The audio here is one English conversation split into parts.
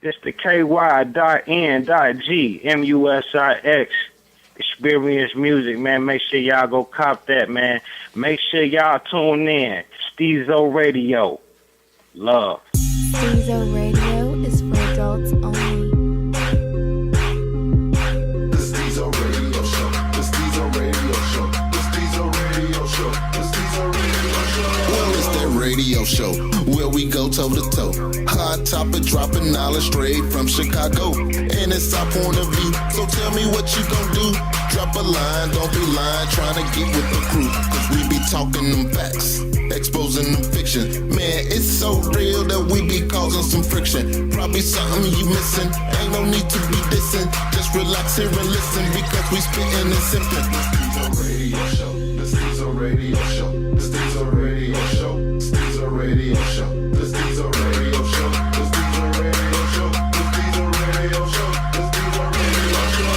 It's the KY.N.G.MUSIX. Experience music, man. Make sure y'all go cop that, man. Make sure y'all tune in. Stezo Radio. Love. Stezo Radio is for adults only. The Stezo Radio Show. The Stezo Radio Show. The Stezo Radio Show. The Stezo Radio Show. Well, it's that radio show where we go toe to toe. Hot topic dropping knowledge straight from Chicago. And it's our point of view. So tell me what you gon' do. Drop a line, don't be lying, trying to get with the crew. Cause we be talking them facts, exposing them fiction. Man, it's so real that we be causing some friction. Probably something you missing, ain't no need to be dissing. Just relax here and listen because we spitting and sipping. The Stezo Radio Show, the Stezo Radio Show, the Stezo Radio Show, Stezo Radio Show, the Stezo Radio Show, the Stezo Radio Show, the Stezo Radio Show, the Stezo Radio Show.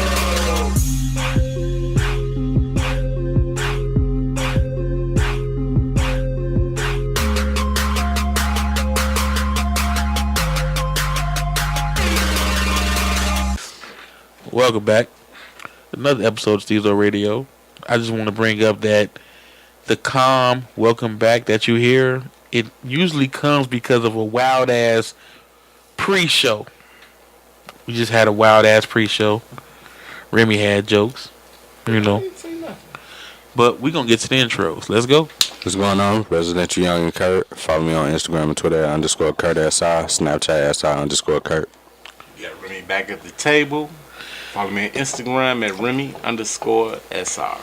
Welcome back. Another episode of Stezo Radio. I just want to bring up that the calm welcome back that you hear, it usually comes because of a wild ass pre-show. We just had a wild ass pre-show. Remy had jokes, you know. But we're going to get to the intros. Let's go. What's going on? Residential Younggin Curt. Follow me on Instagram and Twitter at _CurtSI. Snapchat SI_Curt. You got Remy back at the table. Follow me on Instagram at Remy_SR.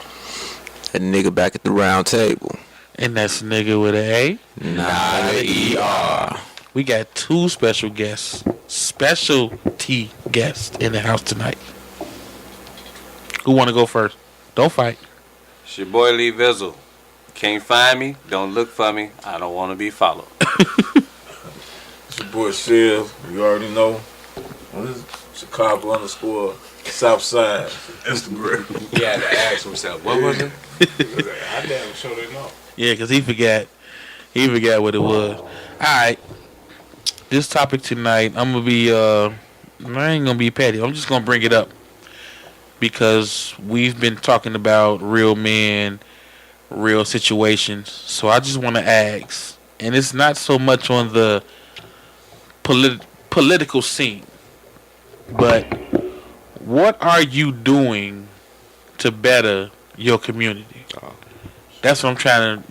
That nigga back at the round table. And that's nigga with an A. Not an ER. We got two special guests, specialty guests in the house tonight. Who want to go first? Don't fight. It's your boy LeeVizzle. Can't find me, don't look for me. I don't want to be followed. It's your boy Chev. You already know. What is it? Chicago _Southside Instagram. He had to ask himself, what was it? I damn sure they know. Yeah, because he forgot. He forgot what it was. All right. This topic tonight, I'm going to be, I ain't going to be petty. I'm just going to bring it up. Because we've been talking about real men, real situations. So I just want to ask, and it's not so much on the political scene, but what are you doing to better your community? That's what I'm trying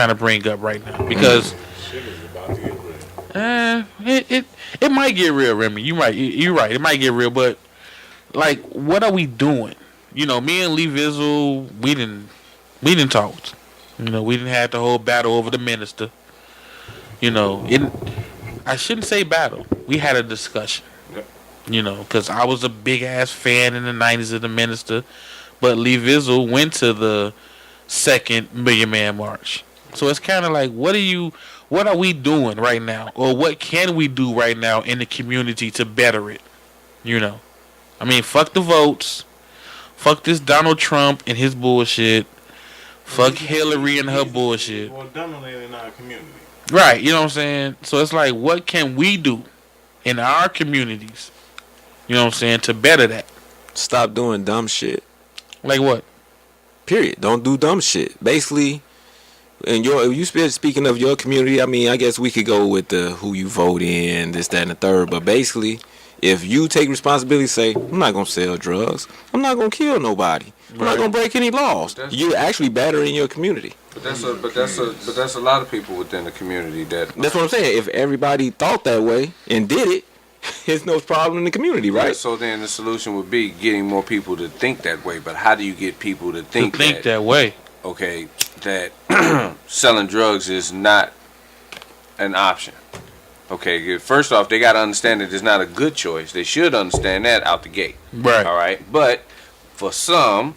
to bring up right now. Because Shit is about to get real. it might get real, Remy. You're right. It might get real, but like, what are we doing? You know, me and LeeVizzle, we didn't talk. You know, we didn't have the whole battle over the minister. You know, I shouldn't say battle. We had a discussion. Yep. You know, because I was a big ass fan in the 90s of the minister, but LeeVizzle went to the second Million Man March. So it's kind of like, what are we doing right now, or what can we do right now in the community to better it? You know, I mean, fuck the votes, fuck this Donald Trump and his bullshit, fuck Hillary and her bullshit. Well, dominating in our community. Right, you know what I'm saying? So it's like, what can we do in our communities, you know what I'm saying, to better that? Stop doing dumb shit. Like what? Period. Don't do dumb shit. Basically, speaking of your community, I mean, I guess we could go with the who you vote in, this, that, and the third. But basically, if you take responsibility, say, I'm not gonna sell drugs, I'm not gonna kill nobody, I'm not gonna break any laws. You're actually bettering your community. But that's a lot of people within the community that. That's what I'm saying. If everybody thought that way and did it, there's no problem in the community, right? Yeah, so then the solution would be getting more people to think that way. But how do you get people to think that way? Okay, that selling drugs is not an option. Okay, first off, they got to understand that it's not a good choice. They should understand that out the gate. Right. All right. But for some,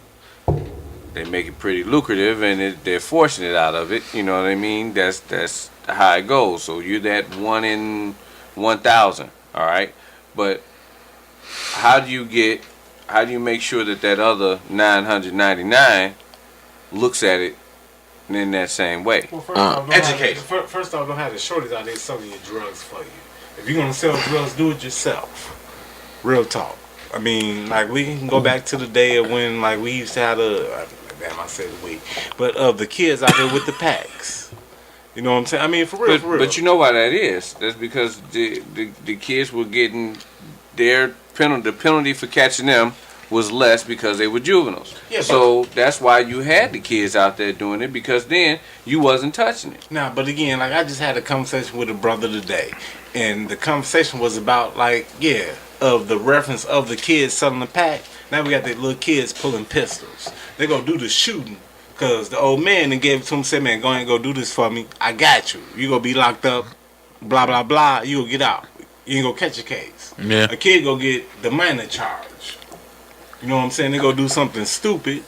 they make it pretty lucrative, and they're forcing it out of it. You know what I mean? That's how it goes. So you're that 1 in 1,000. All right. But how do you make sure that other 999 looks at it in that same way? Well, Educate. First off, don't have the shorties out there selling your drugs for you. If you're gonna sell drugs, do it yourself. Real talk. I mean, like, we can go back to the day of when, like, we used to have damn, I said we, but of the kids out there with the packs. You know what I'm saying? I mean, for real, for real. But you know why that is? That's because the kids were getting their penalty. The penalty for catching them was less because they were juveniles. Yeah, so that's why you had the kids out there doing it, because then you wasn't touching it. Nah, but again, like, I just had a conversation with a brother today, and the conversation was about, like, of the reference of the kids selling the pack. Now we got the little kids pulling pistols. They gonna do the shooting because the old man then gave it to him, said, man, go ahead and go do this for me. I got you. You gonna be locked up, blah, blah, blah. You gonna get out. You ain't gonna catch a case. Yeah. A kid gonna get the minor charge. You know what I'm saying? They gonna do something stupid,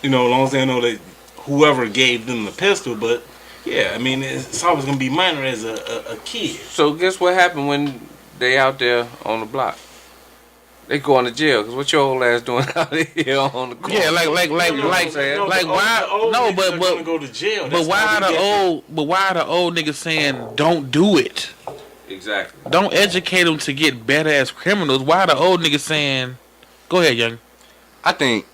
you know, as long as they know that whoever gave them the pistol. But, yeah, I mean, it's always gonna be minor as a kid. So guess what happened when they out there on the block? They going to jail, because what your old ass doing out here on the corner? Yeah, like why? No, but go to jail. But why are the old niggas saying don't do it? Exactly. Don't educate them to get better as criminals. Why are the old niggas saying? Go ahead, young. I think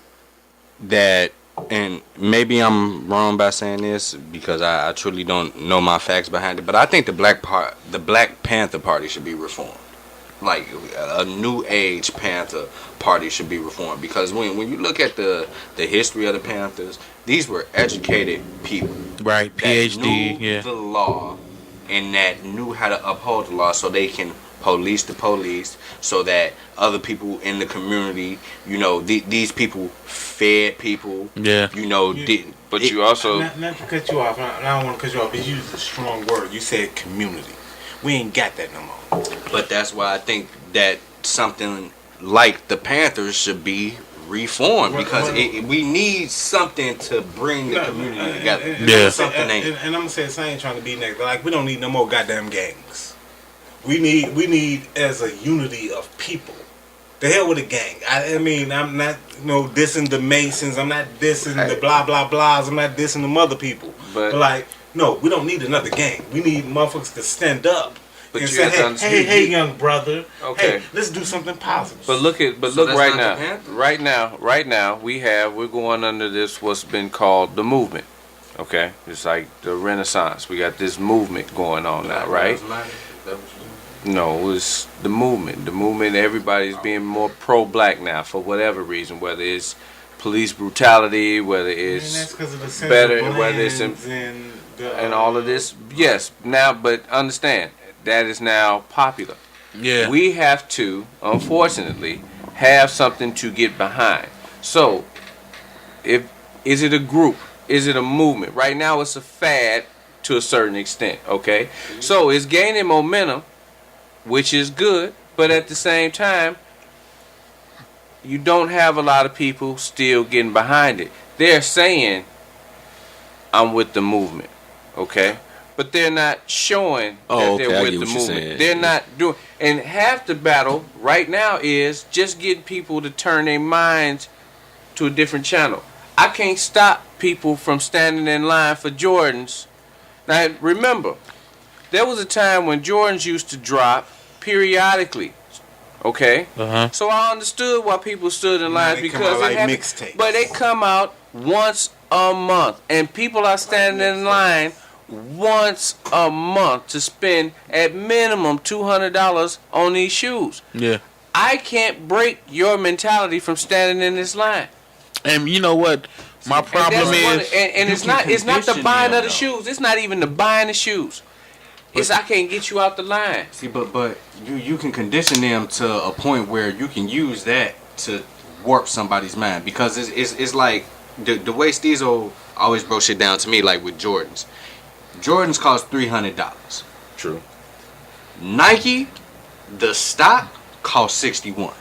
that, and maybe I'm wrong by saying this because I truly don't know my facts behind it, but I think the Black Panther Party should be reformed. Like a new age Panther Party should be reformed, because when you look at the history of the Panthers, these were educated people, right? PhD, knew the law, and that knew how to uphold the law, so they can police the police, so that other people in the community, you know, these people fed people. Yeah, you know, but you also not to cut you off. I don't want to cut you off, but you used a strong word. You said community. We ain't got that no more. But that's why I think that something like the Panthers should be reformed, because we need something to bring the community together. And I'm gonna say this, I ain't trying to be negative, but like, we don't need no more goddamn gangs. We need as a unity of people. The hell with a gang. I mean, I'm not dissing the Masons. I'm not dissing the blah blah blahs. I'm not dissing the mother people. But like, no, we don't need another gang. We need motherfuckers to stand up and say, hey, young brother, hey, let's do something positive. But look right now, we're going under this what's been called the movement. Okay, it's like the Renaissance. We got this movement going on now, right? No, it's the movement. The movement. Everybody's being more pro-black now for whatever reason, whether it's police brutality, whether it's better, whether it's and all of this. Yes, now, but understand that is now popular. Yeah, we have to, unfortunately, have something to get behind. So, is it a group? Is it a movement? Right now, it's a fad to a certain extent. Okay, so it's gaining momentum, which is good, but at the same time, you don't have a lot of people still getting behind it. They're saying, I'm with the movement, okay? But they're not showing that they're with the movement. They're not doing, and half the battle right now is just getting people to turn their minds to a different channel. I can't stop people from standing in line for Jordans. Now, remember, there was a time when Jordans used to drop periodically. Okay? So I understood why people stood in line, because it happened. But they come out once a month, and people are standing in line once a month to spend at minimum $200 on these shoes. Yeah. I can't break your mentality from standing in this line. And you know what? My problem is, it's not the buying of the shoes. It's not even the buying the shoes. It's I can't get you out the line. See, but you can condition them to a point where you can use that to warp somebody's mind, because it's like the way Stezo always broke shit down to me, like with Jordans. Jordans cost $300. True. Nike, the stock costs 61.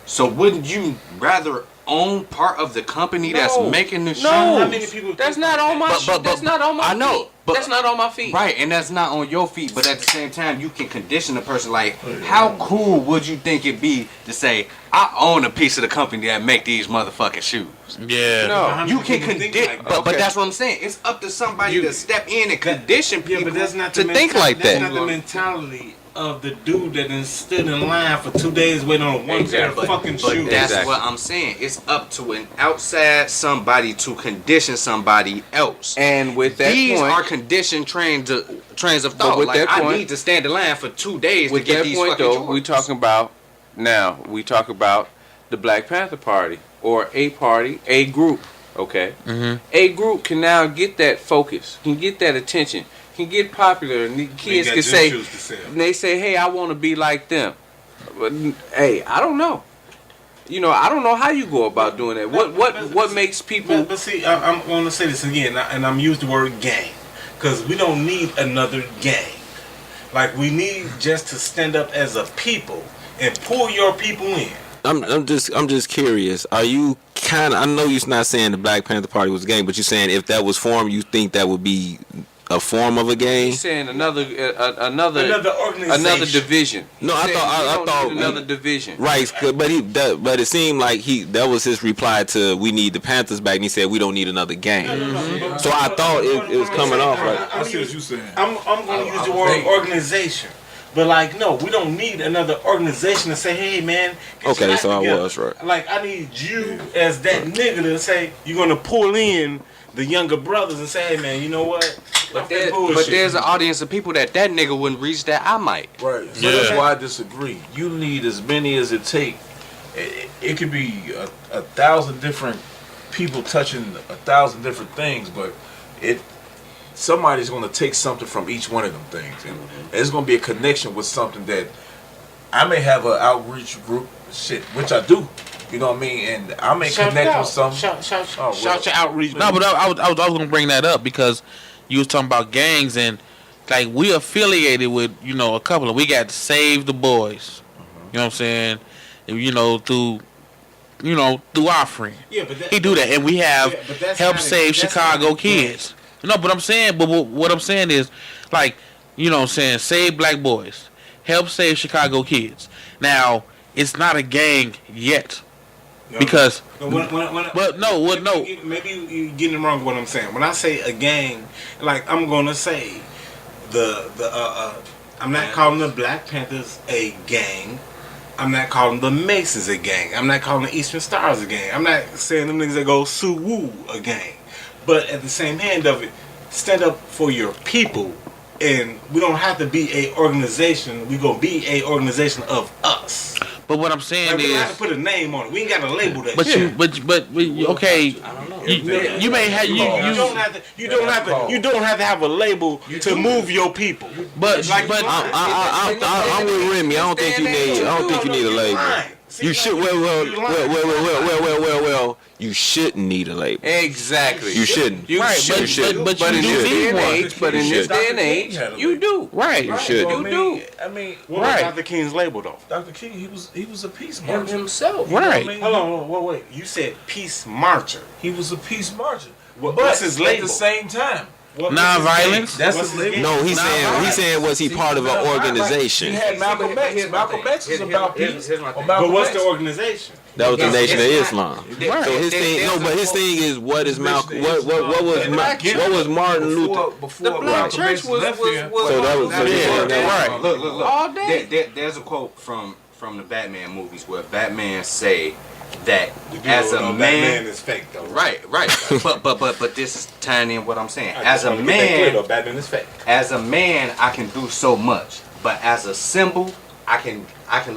So wouldn't you rather own part of the company that's making the shoes? How many people? That's not on my. That's not on my. I know. But that's not on my feet. Right, and that's not on your feet. But at the same time, you can condition a person. Like, how cool would you think it'd be to say, I own a piece of the company that make these motherfucking shoes? Yeah. No, you can condition. But that's what I'm saying. It's up to somebody to step in and condition people to think like that. That's not the mentality of the dude that done stood in line for 2 days waiting on one pair of fucking shoes. But that's what I'm saying. It's up to an outside somebody to condition somebody else. And with that These point, are conditioned trains of thought. with Like, that I point- need to stand in line for 2 days to with get that these point fucking though, Jordans. we talk about the Black Panther Party or a party, a group. Okay, a group can now get that focus, can get that attention, can get popular, and the kids can say, they say, "Hey, I want to be like them." But hey, I don't know. You know, I don't know how you go about doing that. What makes people? But see, I'm going to say this again, and I'm using the word gang, because we don't need another gang. Like, we need just to stand up as a people and pull your people in. I'm just curious. Are you kind of? I know you're not saying the Black Panther Party was a gang, but you're saying if that was formed, you think that would be a form of a gang? He's saying another organization, another division. No, I thought another division. Right, but it seemed like that was his reply to we need the Panthers back, and he said we don't need another gang. So I thought it was coming off like. I see what you're saying. I'm going to use the word organization. But like, no, we don't need another organization to say, hey man, okay, so I was right. Like, I need you as that nigga to say you're gonna pull in the younger brothers and say, hey man, you know what? But there's an audience of people that nigga wouldn't reach that I might. Right. So that's why I disagree. You need as many as it take. It could be a thousand different people touching 1,000 different things, but somebody's going to take something from each one of them things, and there's going to be a connection with something that I may have an outreach group, which I do. You know what I mean? And I may connect with some. Shout your outreach. No, but I was going to bring that up because you was talking about gangs, and like we affiliated with a couple of. We got Save the Boys. You know what I'm saying? Through our friend. Yeah, but he do that, and we have Help Save Chicago Kids. No, but what I'm saying is, like, Save Black Boys, Help Save Chicago Kids. Now, it's not a gang yet, because. Maybe you're getting it wrong with what I'm saying. When I say a gang, like, I'm gonna say I'm not calling the Black Panthers a gang. I'm not calling the Masons a gang. I'm not calling the Eastern Stars a gang. I'm not saying them niggas that go Suwoo a gang. But at the same hand of it, stand up for your people, and we don't have to be a organization. We gonna be a organization of us. But what I'm saying we is, don't have to put a name on it. We ain't got to label that. But shit. okay. I don't know. You may have you don't have to have a label to move your people. But I'm with Remy. I don't think you need a label. You should well. You shouldn't need a label. Exactly. You shouldn't. You shouldn't. But in this day and age, you do. Right. You should. You do. I mean, what was Dr. King's label though? Dr. King, he was a peace marcher himself. Right. Hold on, wait. You said peace marcher. He was a peace marcher. What's his label? At the same time, non-violence. That's his label. No, he's saying was he part of an organization? He had Malcolm X. Malcolm X was about peace. But what's the organization? That was the Nation of Islam. Right. So his thing, but his thing is what is Malcolm? What was Martin Luther? Before The black church was So that was right. Look. All day. There's a quote from the Batman movies where Batman say that as a man, Batman is fake though. right. but this is tying in what I'm saying. As a man, Batman is fake. As a man, I can do so much, but as a symbol, I can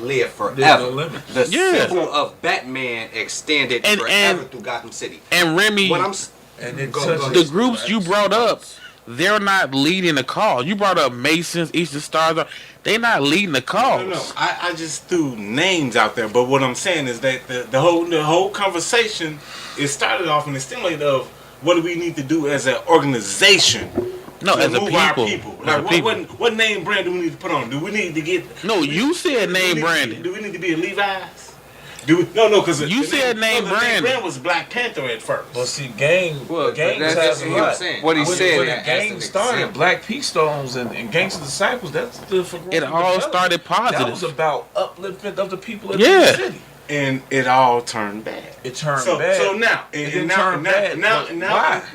live forever. There's no limit. The symbol of Batman extended forever through Gotham City. And Remy, the groups you brought up, they're not leading the cause. You brought up Masons, Eastern Stars. They're not leading the cause. No. I just threw names out there, but what I'm saying is that the whole conversation, it started off in the stimulated of what do we need to do as an organization. No, as a people. Like, what name brand do we need to put on? Do we need to get? No, you said name branding. Do we need to be a Levi's? No, because you said name brand. The name brand was Black Panther at first. Well, see, gangs has a lot. What he said. When the gang started, Black Peace Stones and Gangs of Disciples, that's the it all started positive. That was about upliftment of the people of the city. And it all turned bad. It turned bad. So now,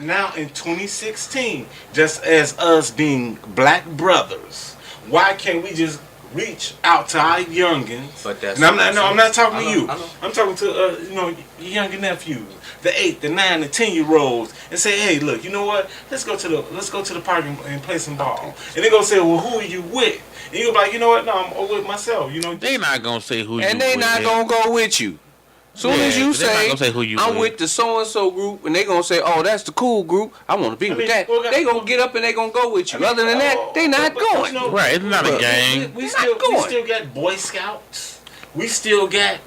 now in 2016, just as us being black brothers, why can't we just reach out to our youngins. But that's and I'm not talking I to know, you. I know. I'm talking to your younger nephews, the 8, the 9, the 10-year-olds, and say, hey, look, you know what? Let's go to the park and play some ball. And they're gonna say, well, who are you with? And you're like, you know what? No, I'm with myself. You know, They not gonna say who you And they with, not man. gonna go with you. Soon as you they not say, gonna say who you I'm with the so-and-so group, and they gonna say, oh, that's the cool group, I want to be with that. They gonna get up and they gonna go with you. Other than that, they not going. Right, it's not a gang. We still got Boy Scouts. We still got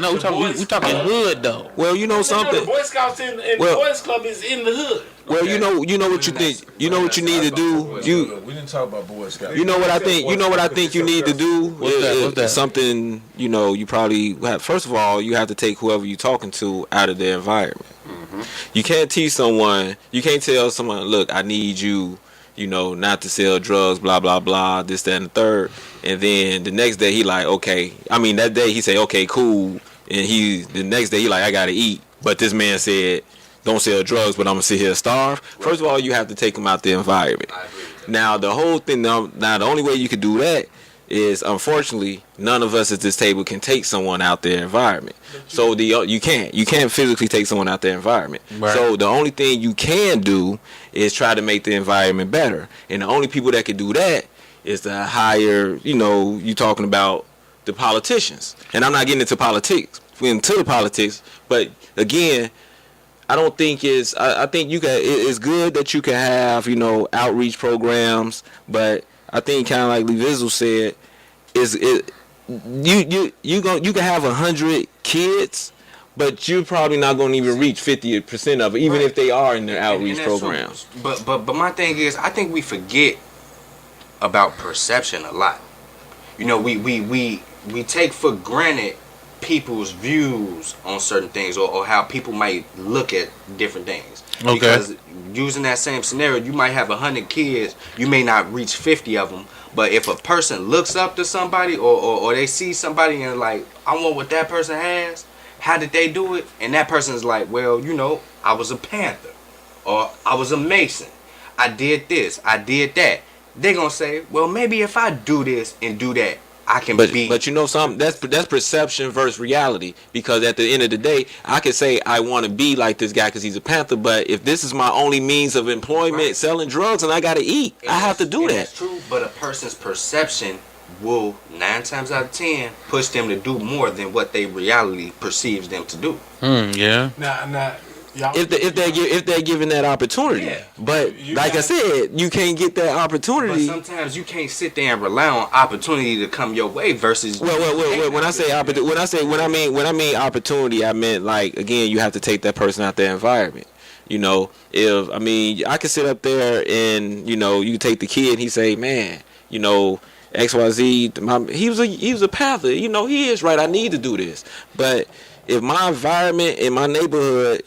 No, we talking hood though. Well, you know something. The Boy Scouts and Well- Boys Club is in the hood. Well, you know what you think. You know what you need to do. We didn't talk about Boy Scouts. You know what I think. You know what I think you need to do. What's that? Something you probably have. First of all, you have to take whoever you're talking to out of their environment. You can't teach someone. You can't tell someone, look, I need you. Not to sell drugs, blah blah blah, this, that, and the third. And then the next day he like, okay. I mean that day he say, okay, cool. And the next day he like, I gotta eat. But this man said, don't sell drugs, but I'm gonna sit here and starve. First of all, you have to take them out the environment. Now the whole thing. Now the only way you could do that is, unfortunately, none of us at this table can take someone out their environment. So you can't physically take someone out their environment. Right. So the only thing you can do is try to make the environment better. And the only people that can do that is to hire. You talking about the politicians. And I'm not getting into politics. But again, I don't think it's. I think it's good that you can have outreach programs, but I think kind of like LeeVizzle said, you can have 100 kids, but you're probably not going to even reach 50% of it, even if they are in their outreach programs. But my thing is, I think we forget about perception a lot. We take for granted people's views on certain things or how people might look at different things. Okay. Because using that same scenario, you might have 100 kids, you may not reach 50 of them, but if a person looks up to somebody or they see somebody and like, I want what that person has, how did they do it? And that person's like, well, I was a Panther or I was a Mason. I did this, I did that. They're going to say, well, maybe if I do this and do that, I can be. But you know something? That's perception versus reality. Because at the end of the day, I could say I want to be like this guy because he's a Panther. But if this is my only means of employment, selling drugs, and I got to eat, I have to do that. That's true. But a person's perception will 9 times out of 10 push them to do more than what they reality perceives them to do. Yeah. Now, y'all, If they're given that opportunity. Yeah. But like I said, you can't get that opportunity. But sometimes you can't sit there and rely on opportunity to come your way versus. Well. When I say opportunity, when I mean opportunity, I meant like, again, you have to take that person out their environment. I could sit up there and you take the kid and he say, man, XYZ, he was a Panther. He is right. I need to do this, but. If my environment in my neighborhood,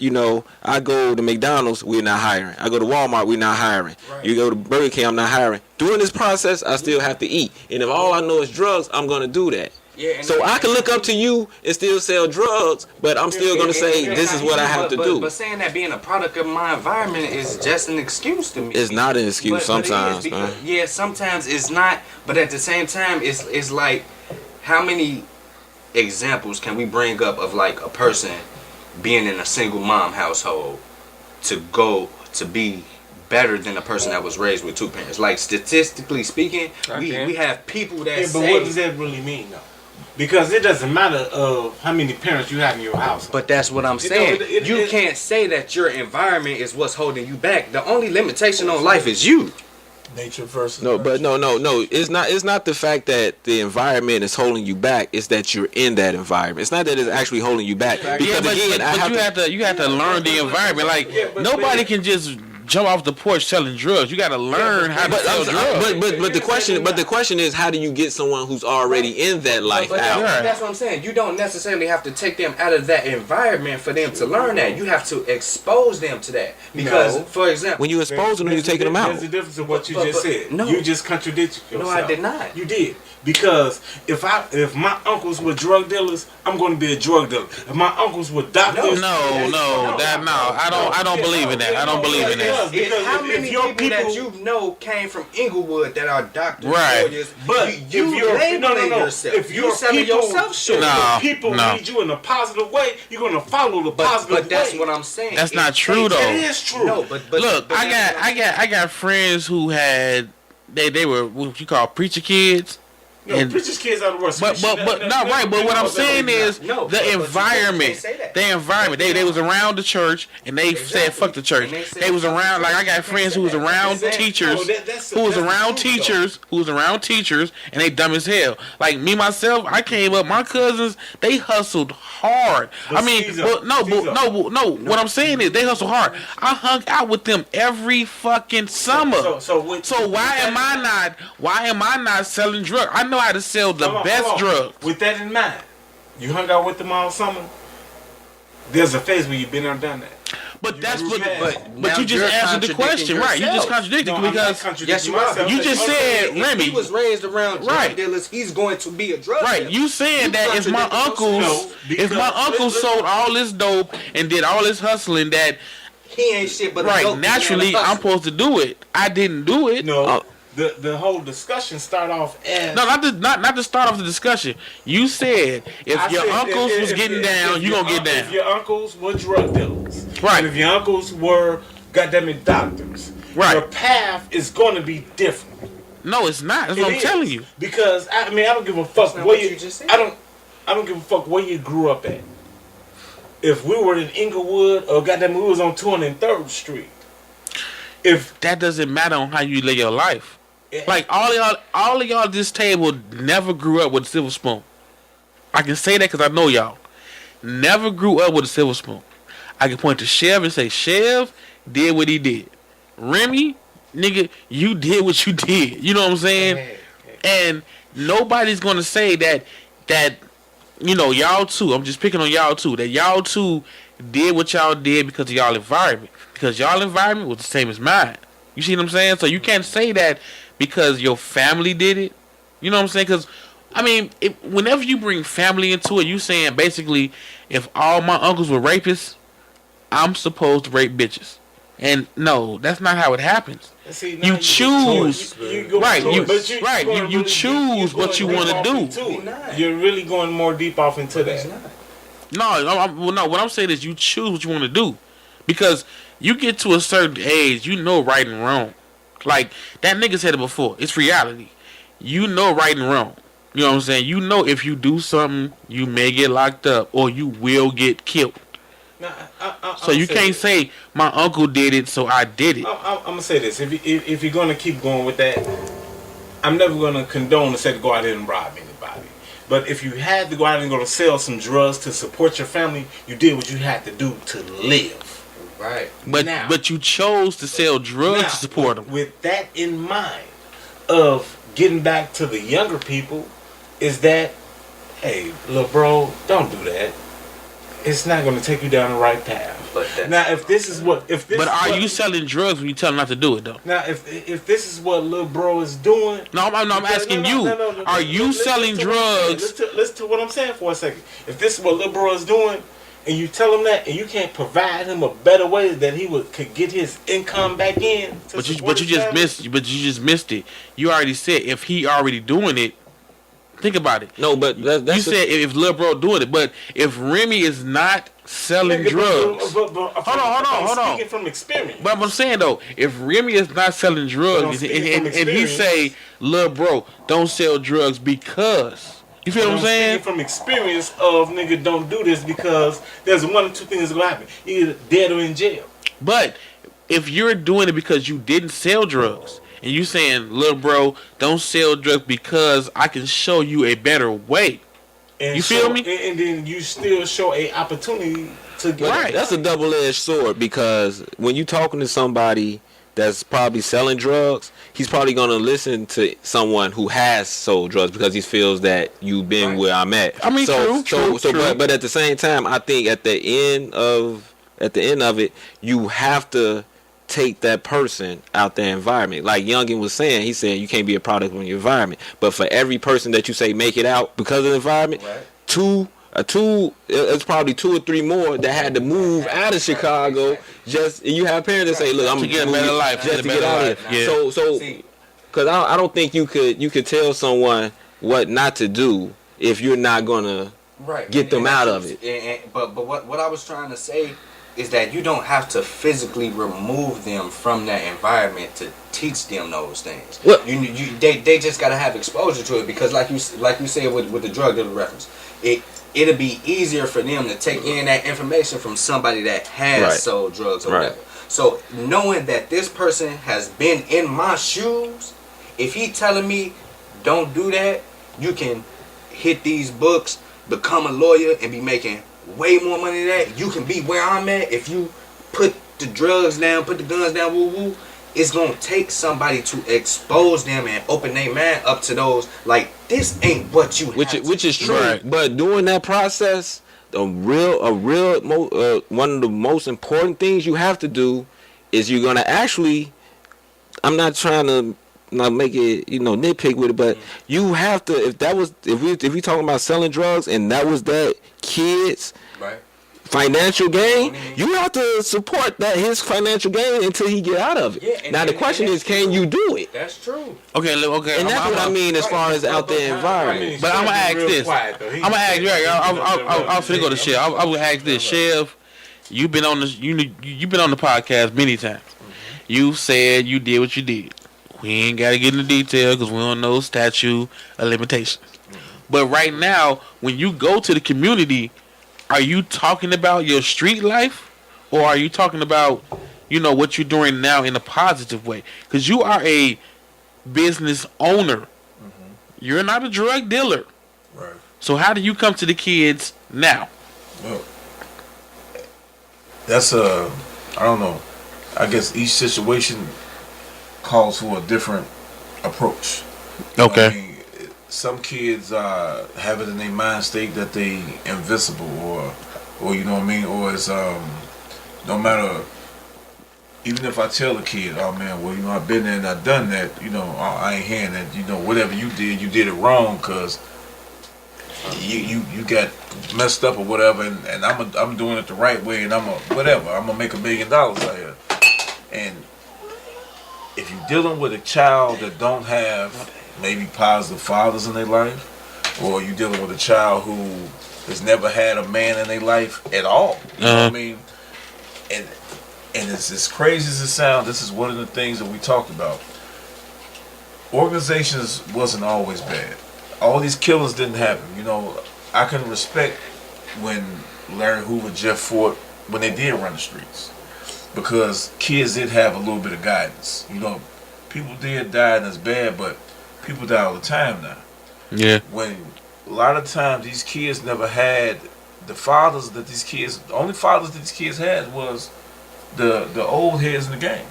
I go to McDonald's, we're not hiring. I go to Walmart, we're not hiring. Right. You go to Burger King, I'm not hiring. During this process, I still have to eat. And if all I know is drugs, I'm going to do that. Yeah, so I can look up to you and still sell drugs, but I'm still going to say this is what I have to do. But saying that being a product of my environment is just an excuse to me. It's not an excuse sometimes, man. Yeah, sometimes it's not. But at the same time, it's like, how many examples can we bring up of like a person being in a single mom household to go to be better than a person that was raised with 2 parents? Like, statistically speaking, we have people that but say, what does that really mean though? Because it doesn't matter of how many parents you have in your house. But that's what I'm saying. You can't say that your environment is what's holding you back. The only limitation on life is you. Nature versus no. It's not the fact that the environment is holding you back. It's that you're in that environment. It's not that it's actually holding you back. Because you have to learn the environment. Like, nobody can just jump off the porch selling drugs. You got to learn how to sell drugs. But the question is, how do you get someone who's already in that life out? That's what I'm saying. You don't necessarily have to take them out of that environment for them to learn that. You have to expose them to that. Because, for example, when you expose them, you're taking them out. There's a difference in what you just said. No. You just contradicted yourself. No, I did not. You did. Because if my uncles were drug dealers, I'm going to be a drug dealer. If my uncles were doctors, I don't believe in that. I don't believe in that. Because how many people that you know came from Inglewood that are doctors, lawyers, but you labeling yourself. If you're selling yourself short, people lead you in a positive way, you're going to follow the positive way. But that's what I'm saying. That's not true though. It is true. No, but look, I got friends who had they were what you call preacher kids. No, preachers' kids out of the worst. But what I'm saying is the environment. The environment. They was around the church and they said fuck the church. They was around I got friends who was around teachers, who was around teachers, and they dumb as hell. Like me myself, I came up. My cousins, they hustled hard. What I'm saying is they hustled hard. I hung out with them every fucking summer. So why am I not selling drugs? I know how to sell the best drugs. With that in mind, you hung out with them all summer. There's a phase where you've been there and done that. But you just answered the question, right? You just contradicted because yes, you are. You just said Remy. If he was raised around drug dealers, he's going to be a drug dealer. Right. You saying that if my uncles sold all this dope and did all this hustling that he ain't shit but right. Naturally, I'm supposed to do it. I didn't do it. No. The whole discussion start off as not to start off the discussion. You said if your uncles was getting down, you gonna get down. If your uncles were drug dealers, right? And if your uncles were goddamn it doctors, right? Your path is going to be different. No, it's not. That's what I'm telling you. Because I don't give a fuck where you just said. I don't give a fuck where you grew up at. If we were in Inglewood or goddamn we was on 203rd Street, if that doesn't matter on how you live your life. Like all of y'all at this table never grew up with a silver spoon. I can say that because I know y'all never grew up with a silver spoon. I can point to Chev and say Chev did what he did. Remy, nigga, you did what you did. You know what I'm saying? And nobody's gonna say that y'all too. I'm just picking on y'all too. That y'all too did what y'all did because of y'all environment. Because y'all environment was the same as mine. You see what I'm saying? So you can't say that because your family did it. You know what I'm saying? Because, whenever you bring family into it, you saying basically if all my uncles were rapists, I'm supposed to rape bitches. And no, that's not how it happens. See, you choose. You choose what you want to do. You're really going more deep off into that. No, what I'm saying is you choose what you want to do. Because you get to a certain age, you know right and wrong. Like, that nigga said it before. It's reality. You know right and wrong. You know what I'm saying? You know if you do something, you may get locked up or you will get killed. So you can't say, my uncle did it, so I did it. I'm going to say this. If you're going to keep going with that, I'm never going to condone to say to go out there and rob anybody. But if you had to go out and go to sell some drugs to support your family, you did what you had to do to live. Right. But you chose to sell drugs to support them. With that in mind, of getting back to the younger people, is that, hey, little bro, don't do that. It's not going to take you down the right path. Now, if this is what, you selling drugs when you tell them not to do it though? Now, if this is what little bro is doing, I'm asking you. Are you selling drugs? Listen to what I'm saying for a second. If this is what little bro is doing, and you tell him that, and you can't provide him a better way that he could get his income back in. But you just missed it. You already said if he already doing it. Think about it. No, but that's you said if Lil Bro doing it, but if Remy is not selling drugs, hold on. Speaking from experience. But I'm saying though, if Remy is not selling drugs, and he say, Lil Bro, don't sell drugs because. You feel what I'm saying? From experience of nigga don't do this because there's one or two things that gonna happen. Either dead or in jail. But if you're doing it because you didn't sell drugs and you saying, little bro, don't sell drugs because I can show you a better way. And you feel me? And then you still show a opportunity to get right. That's a double-edged sword because when you talking to somebody that's probably selling drugs, he's probably going to listen to someone who has sold drugs because he feels that you've been where I'm at. I mean, true. But at the same time, I think at the end of it, you have to take that person out their environment. Like Younggin was saying, he said you can't be a product of your environment. But for every person that you say make it out because of the environment, it's probably 2 or 3 more that had to move out of Chicago. Just you have parents that say, "Look, I'm to get a better life, just to get out of here." Yeah. So, because I don't think you could tell someone what not to do if you're not gonna get them out of it. But what I was trying to say is that you don't have to physically remove them from that environment to teach them those things. Well, They just gotta have exposure to it, because like you said with the drug dealer reference, it'll be easier for them to take in that information from somebody that has sold drugs or whatever. So knowing that this person has been in my shoes, if he telling me don't do that, you can hit these books, become a lawyer, and be making way more money than that. You can be where I'm at if you put the drugs down, put the guns down, woo woo. It's gonna take somebody to expose them and open their mind up to those, like, this ain't what you which is true. Right. But during that process, one of the most important things you have to do is you're gonna actually, I'm not trying to not make it, nitpick with it, but you have to, if we talking about selling drugs and that was that kid's financial gain, you have to support his financial gain until he get out of it. Yeah, now the question is, can you do it? That's true. Okay. And that's what I mean as far as out there environment. But I'm gonna ask this. I'm gonna ask you. I'll finna go to Chev. I'm gonna ask this. Chev, you've been on this. You've been on the podcast many times. You said you did what you did. We ain't gotta get into detail because we don't know statute of limitations. But right now, when you go to the community, are you talking about your street life, or are you talking about, what you're doing now in a positive way? Because you are a business owner. Mm-hmm. You're not a drug dealer. Right. So how do you come to the kids now? Well, that's I don't know. I guess each situation calls for a different approach. Okay. I mean, some kids have it in their mind state that they invincible, or you know what I mean, or it's no matter. Even if I tell a kid, oh man, well I've been there and I've done that, I ain't hearing that, whatever you did it wrong, cause you got messed up or whatever, and I'm doing it the right way, and I'm gonna make $1 million out here, and if you're dealing with a child that don't have maybe positive fathers in their life, or you're dealing with a child who has never had a man in their life at all, you know what I mean? And it's as crazy as it sounds, this is one of the things that we talked about. Organizations wasn't always bad. All these killings didn't happen. I can respect when Larry Hoover, Jeff Fort, when they did run the streets, because kids did have a little bit of guidance. People did die and it's bad, but people die all the time now. Yeah. When a lot of times these kids never had the fathers that the only fathers that these kids had was the old heads in the game.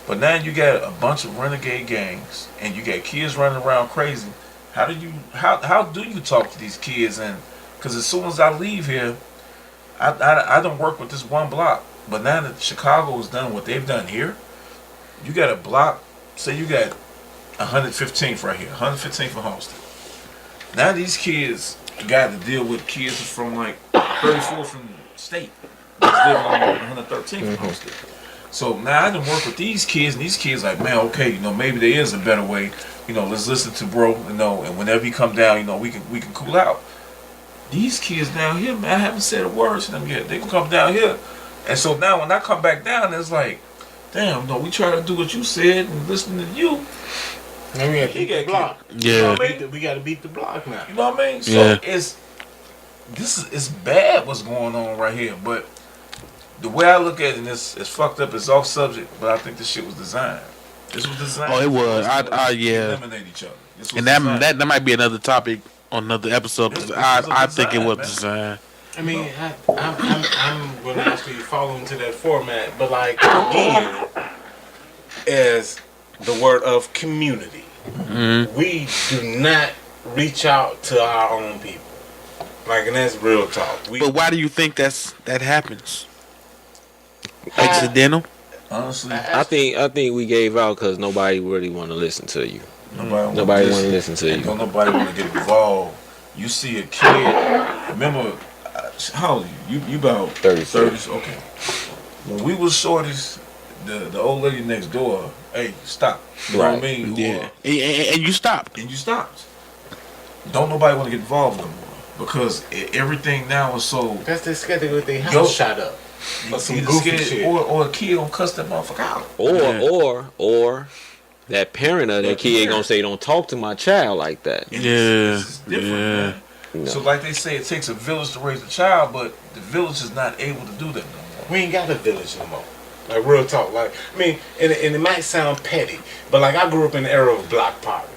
But now you got a bunch of renegade gangs and you got kids running around crazy. How do you talk to these kids? And because as soon as I leave here, I don't work with this one block. But now that Chicago has done what they've done here, you got a block, say you got 115th right here, 115th from Homestead. Now these kids got to deal with kids from like 34th from State that's living on 113th from Homestead. So now I done work with these kids, and these kids like, man, okay, maybe there is a better way. Let's listen to bro, and whenever he come down, we can cool out. These kids down here, man, I haven't said a word to them yet. They can come down here. And so now when I come back down, it's like, damn, we try to do what you said and listen to you. And we got to beat the block. Yeah. We got to beat the block now. You know what I mean? So it's bad what's going on right here. But the way I look at it, and it's fucked up, it's off subject, but I think this shit was designed. This was designed. Oh, it was. Yeah. Eliminate each other. And that might be another topic on another episode. I think it was designed. I mean, I'm going to actually fall into that format, but like, again, as the word of community, we do not reach out to our own people. Like, and that's real talk. But why do you think that happens? Accidental? Honestly, I think we gave out because nobody really want to listen to you. Nobody want to listen to you. Don't nobody want to get involved. You see a kid. Remember, how old are you? You about 30s? Okay. When we was shorties, the old lady next door, hey, stop. You know what I mean? Yeah. And you stopped. And you stopped. Don't nobody want to get involved no more because everything now is so. That's the scared to get their house shot up. Or some goofy shit. Or a kid gonna cuss that motherfucker out. Or that parent of that kid gonna say, "Don't talk to my child like that." It's different, man. No. So like they say, it takes a village to raise a child, but the village is not able to do that no more. We ain't got a village no more. Like real talk. Like I mean, and it might sound petty, but like I grew up in the era of block parties.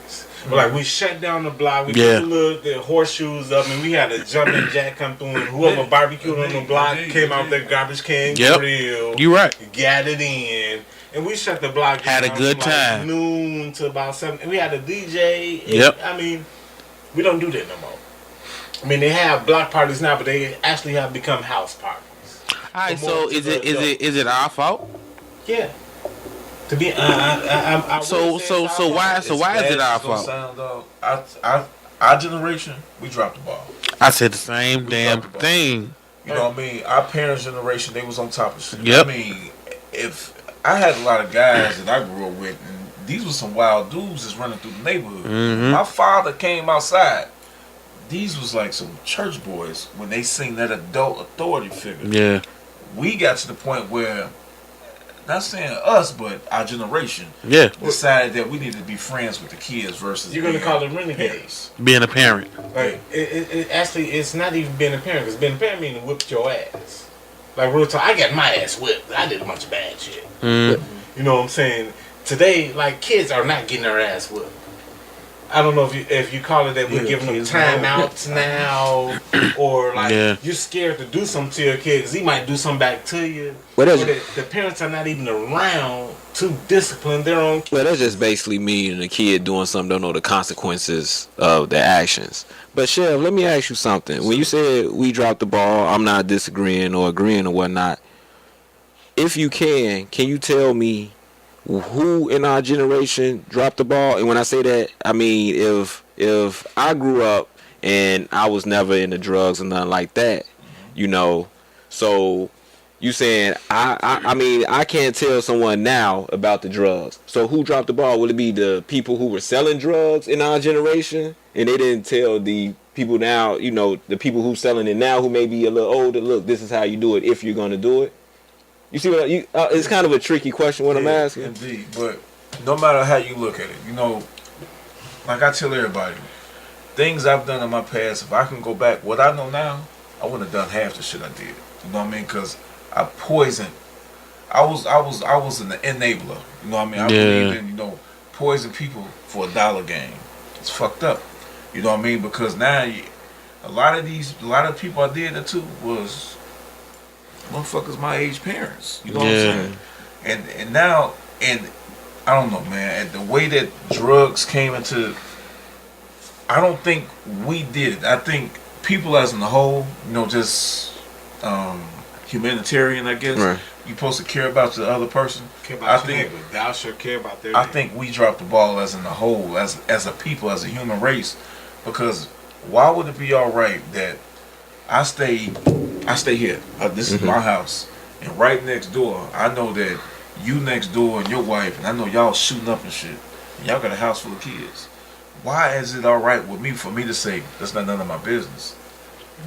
But like we shut down the block, we put the horseshoes up, and we had a jumping jack come through, and whoever barbecued on the block came out their garbage can grill. You right. Got it in, and we shut the block down. Had a good time. Like noon to about 7. And we had a DJ. Yep. I mean, we don't do that no more. I mean, they have block parties now, but they actually have become house parties. All right. So is it our fault? Yeah. To be, so why is it our fault? Our generation, we dropped the ball. I said the same damn thing. You know what I mean? Our parents' generation, they was on top of shit. Yep. I mean, if I had a lot of guys that I grew up with, and these were some wild dudes that's running through the neighborhood. Mm-hmm. My father came outside. These was like some church boys when they seen that adult authority figure. Yeah. We got to the point where, not saying us, but our generation, decided that we needed to be friends with the kids versus. You're gonna call them renegades. Being a parent. Like it actually, it's not even being a parent, because being a parent means whipped your ass. Like real talk, I got my ass whipped. I did a bunch of bad shit. You know what I'm saying? Today, like kids are not getting their ass whipped. I don't know if you call it that we're giving them timeouts now, or like you're scared to do something to your kid because he might do something back to you. Or the parents are not even around to discipline their own kids. Well, that's just basically me and the kid doing something, don't know the consequences of their actions. But Chev, let me ask you something. When you said we dropped the ball, I'm not disagreeing or agreeing or whatnot. If you can you tell me who in our generation dropped the ball? And when I say that, I mean if I grew up and I was never into drugs or nothing like that, you know, so you saying I mean I can't tell someone now about the drugs. So who dropped the ball? Will it be the people who were selling drugs in our generation and they didn't tell the people now, you know, the people who selling it now who may be a little older, look, this is how you do it if you're going to do it? You see what it's kind of a tricky question what I'm asking. Indeed, but no matter how you look at it, you know, like I tell everybody, things I've done in my past, if I can go back, what I know now, I wouldn't have done half the shit I did. You know what I mean? Because I poisoned. I was an enabler. You know what I mean? I believe in, you know, poison people for $1 game. It's fucked up. You know what I mean? Because now a lot of people I did that to was motherfuckers my age parents. You know what I'm saying? And now, and I don't know, man, and the way that drugs came into, I don't think we did it. I think people as in a whole, you know, just humanitarian, I guess. Right. You're supposed to care about the other person. Care about your neighbor. Thou shalt care about their neighbor. I think we dropped the ball as in a whole, as a people, as a human race. Because why would it be all right that I stay here. This is my house, and right next door, I know that you next door and your wife, and I know y'all shooting up and shit, and y'all got a house full of kids. Why is it all right with me for me to say that's not none of my business?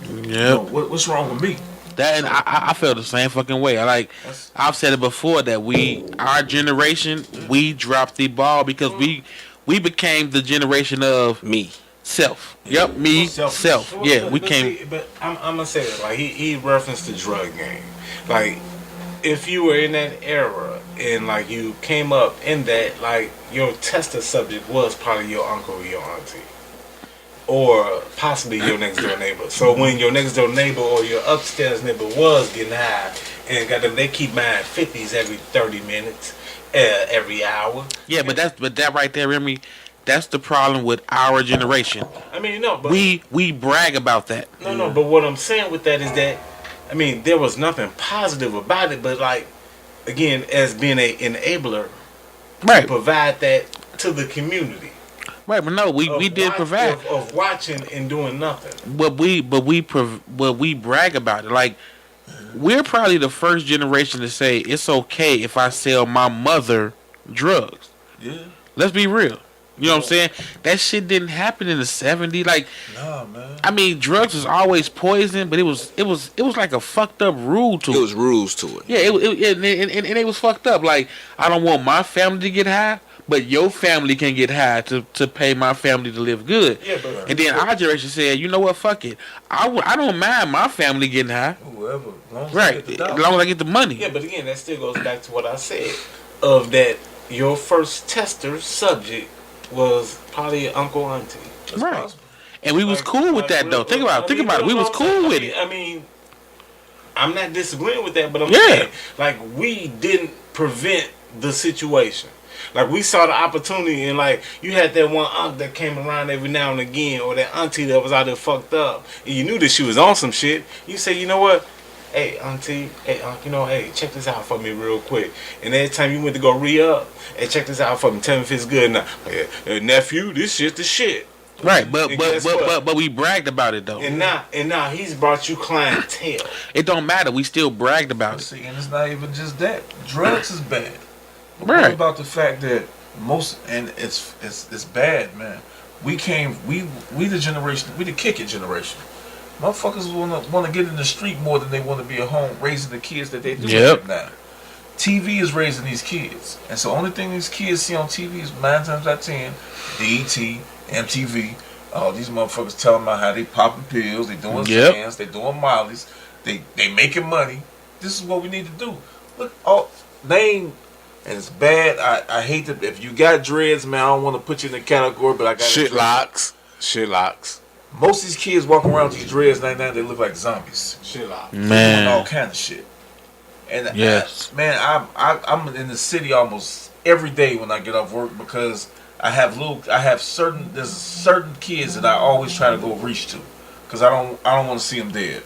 Yeah. You know, what's wrong with me? That and I feel the same fucking way. I've said it before that our generation, we dropped the ball because we became the generation of me. Self. Yep, me, self. Yeah, we came. See, but I'm gonna say that, like he referenced the drug game. Like, if you were in that era and like you came up in that, like your tester subject was probably your uncle or your auntie, or possibly your next door neighbor. So when your next door neighbor or your upstairs neighbor was getting high, and got them, they keep buying 50s every 30 minutes, every hour. Yeah, but that right there, Remy. That's the problem with our generation. I mean, no, but we brag about that. No, but what I'm saying with that is that, I mean, there was nothing positive about it, but like, again, as being an enabler, Right. provide that to the community. Right, but no, we did provide of watching and doing nothing. But we brag about it. Like, we're probably the first generation to say it's okay if I sell my mother drugs. Yeah. Let's be real. You know what I'm saying? That shit didn't happen in the 70s. Like, nah, man. I mean, drugs was always poison, but it was like a fucked up rule to it. It was rules to it. Yeah, and it was fucked up. Like, I don't want my family to get high, but your family can get high to pay my family to live good. Yeah, but and then our generation said, you know what, fuck it. I don't mind my family getting high. Whoever, as long as Right, I get the as dollar. long as I get the money. yeah, but again, that still goes back to what I said of that. Your first tester subject was probably your uncle, auntie. That's Right. possible. And we was cool with that, though. Think about it. We was cool with it. I mean, I'm not disagreeing with that, but I'm Yeah. saying, like, we didn't prevent the situation. Like, we saw the opportunity, and like, you had that one aunt that came around every now and again, or that auntie that was out there fucked up, and you knew that she was on some shit. You say, you know what? Hey, auntie, hey, you know, hey, check this out for me real quick. And every time you went to go re-up, hey, check this out for me. Tell me if it's good now. Hey, nephew, this shit the shit. Right, but And guess what? we bragged about it, though. And now he's brought you clientele. It don't matter. We still bragged about it. See, and it's not even just that. Drugs is bad. But Right. What about the fact that it's bad, man. We the generation, we the kick it generation. Motherfuckers wanna get in the street more than they want to be at home raising the kids that they do Yep. now. TV is raising these kids, and so only thing these kids see on TV is 9 times out of 10, BET, MTV. Oh, these motherfuckers telling about how they popping pills, they doing Yep. scans, they doing mollies, they making money. This is what we need to do. Look, name. And it's bad. I hate that. If you got dreads, man, I don't want to put you in the category, but I got Shit locks. Most of these kids walking around with these dreads now, they look like zombies. Shit out. Doing all Man. kind of shit. And Yes. I'm in the city almost every day when I get off work because there's certain kids that I always try to go reach to because I don't want to see them dead.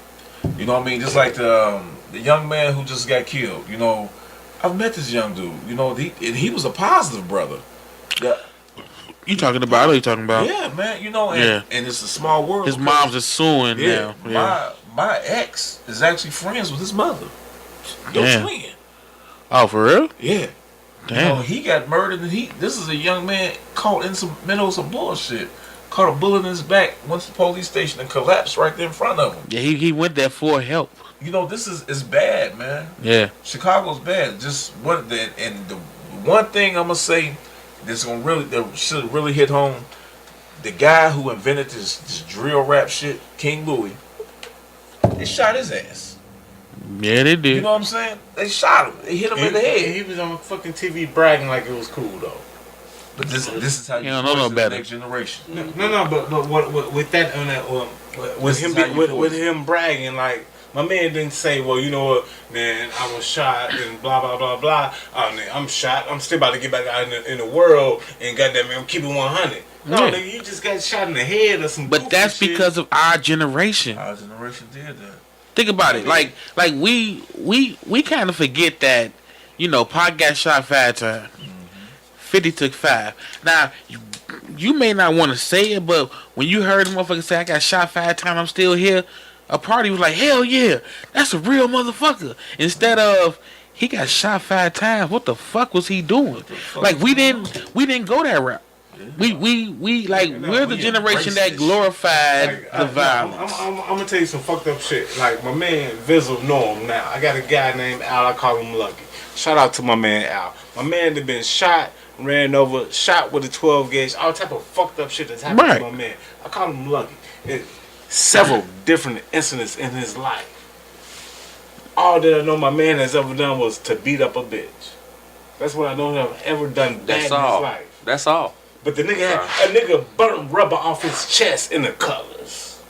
You know what I mean? Just like the young man who just got killed. You know, I've met this young dude. You know, he was a positive brother. Yeah. You talking about? I know you talking about. Yeah, man. You know, and, Yeah. and it's a small world. His because- mom's is suing Yeah, now. Yeah. my ex is actually friends with his mother. Your Damn. twin. Oh, for real? Yeah. You know, Damn. he got murdered, and this is a young man caught in some middle of some bullshit. Caught a bullet in his back, went to the police station, and collapsed right there in front of him. Yeah, he went there for help. You know, this is bad, man. Yeah. Chicago's bad. Just and the one thing I'm gonna say that should really hit home. The guy who invented this drill rap shit, King Louis, they shot his ass. Yeah, they did. You know what I'm saying? They shot him. They hit him in the head. He was on fucking TV bragging like it was cool though. But this is how you don't know no voice the better. next generation. No, but what with that on that with This him is how you with voice it. him bragging like my man didn't say, well, you know what, man, I was shot and blah blah blah blah. Oh, man, I'm shot. I'm still about to get back out in the world and goddamn man, I'm keeping 100. No, Yeah. nigga, you just got shot in the head or some. But goofy that's shit. because of our generation. Our generation did that. Think about it. Like we kind of forget that, you know, Pac got shot 5 times. 50 took 5. Now, you may not want to say it, but when you heard the motherfucker say, I got shot 5 times, I'm still here, a party was like, hell yeah, that's a real motherfucker. Instead of, he got shot 5 times, what the fuck was he doing? Like, we didn't go that route. We're the generation that glorified the violence. I'm gonna tell you some fucked up shit. Like my man LeeVizzle know him now. I got a guy named Al. I call him Lucky. Shout out to my man Al. My man that been shot, ran over, shot with a 12 gauge, all type of fucked up shit that's happened Right. to my man. I call him Lucky. Several different incidents in his life. All that I know my man has ever done was to beat up a bitch. That's what I know him ever done bad That's in all. his life. That's all. But the nigga had a nigga burnt rubber off his chest in the colors.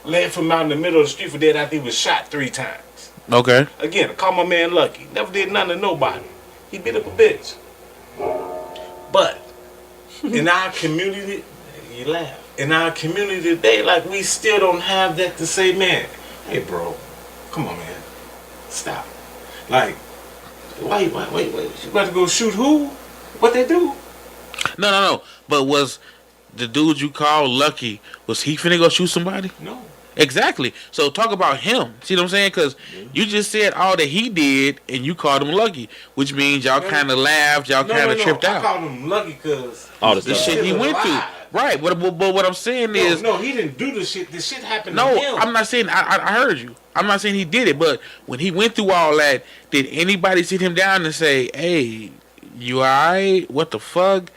Led from out in the middle of the street for dead after he was shot 3 times. Okay. Again, I call my man Lucky. Never did nothing to nobody. He beat up a bitch. But in our community, you laugh. In our community today, like we still don't have that to say, man, hey bro, come on man. Stop. Like, Wait. You about to go shoot who? What they do? No. But was the dude you called Lucky, was he finna go shoot somebody? No. Exactly. So talk about him. See what I'm saying? Because you just said all that he did, and you called him Lucky, which means y'all kind of laughed, y'all kind of tripped out. I called him Lucky because All The shit he went through. Right. But what I'm saying is... No, he didn't do the shit. The shit happened to No, him. I'm not saying... I heard you. I'm not saying he did it, but when he went through all that, did anybody sit him down and say, hey, you alright? What the fuck?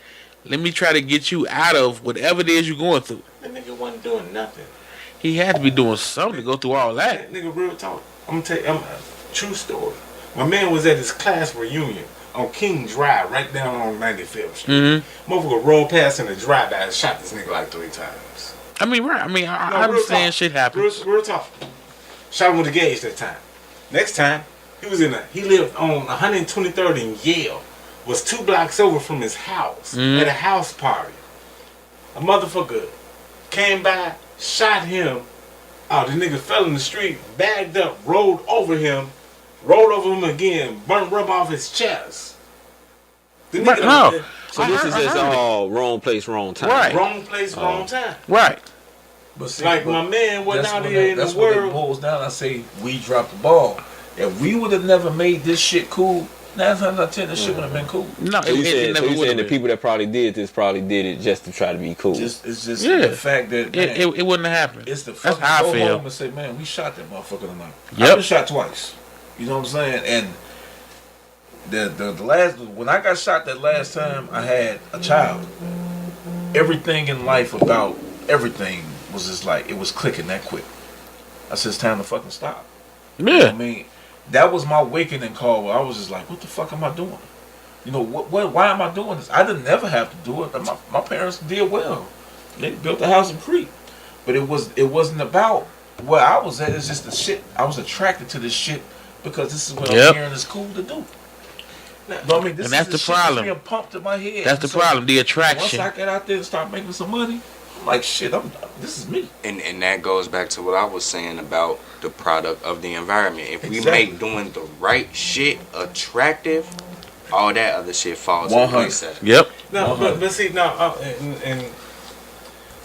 Let me try to get you out of whatever it is you're going through. That nigga wasn't doing nothing. He had to be doing something to go through all that. That nigga real talk. I'm gonna tell you, true story. My man was at his class reunion on King Drive, right down on 95th Street. Mm-hmm. Motherfucker rolled past in the drive-by and shot this nigga like 3 times. I mean, right. I mean, I understand shit happens. Real talk. Shot him with a gauge that time. Next time, he lived on 123rd in Yale. Was 2 blocks over from his house at a house party. A motherfucker came by, shot him. Oh, the nigga fell in the street, bagged up, rolled over him again, burnt rub off his chest. The nigga, So this is just all wrong place, wrong time. Right. Wrong place, wrong time. Right. But see, Like my man went out here in the that's what it world. boils down. I say we dropped the ball. If we would have never made this shit cool, 9 times out of 10, this shit would have been cool. No, So you it never saying would the have. people that probably did this probably did it just to try to be cool. It's just the fact that man, It wouldn't have happened. it's the That's fucking how I go feel. home and say, man, we shot that motherfucker tonight. Yep. I been shot twice. You know what I'm saying? And the last when I got shot that last time, I had a child. Everything in life about everything was just like it was clicking that quick. I said it's time to fucking stop. You know what I mean, that was my awakening call where I was just like, what the fuck am I doing? You know, why am I doing this? I didn't never have to do it. My parents did well. They built a house in Crete. But it wasn't about where I was at. It's just the shit. I was attracted to this shit because this is what I'm hearing is cool to do. No, I mean, this And that's is the shit problem. being pumped in my head. That's the So problem, the attraction. Once I get out there and start making some money, I'm like, shit, this is me. And that goes back to what I was saying about the product of the environment. If we Exactly. make doing the right shit attractive, all that other shit falls into 100. place. Yep. No, but see, now, and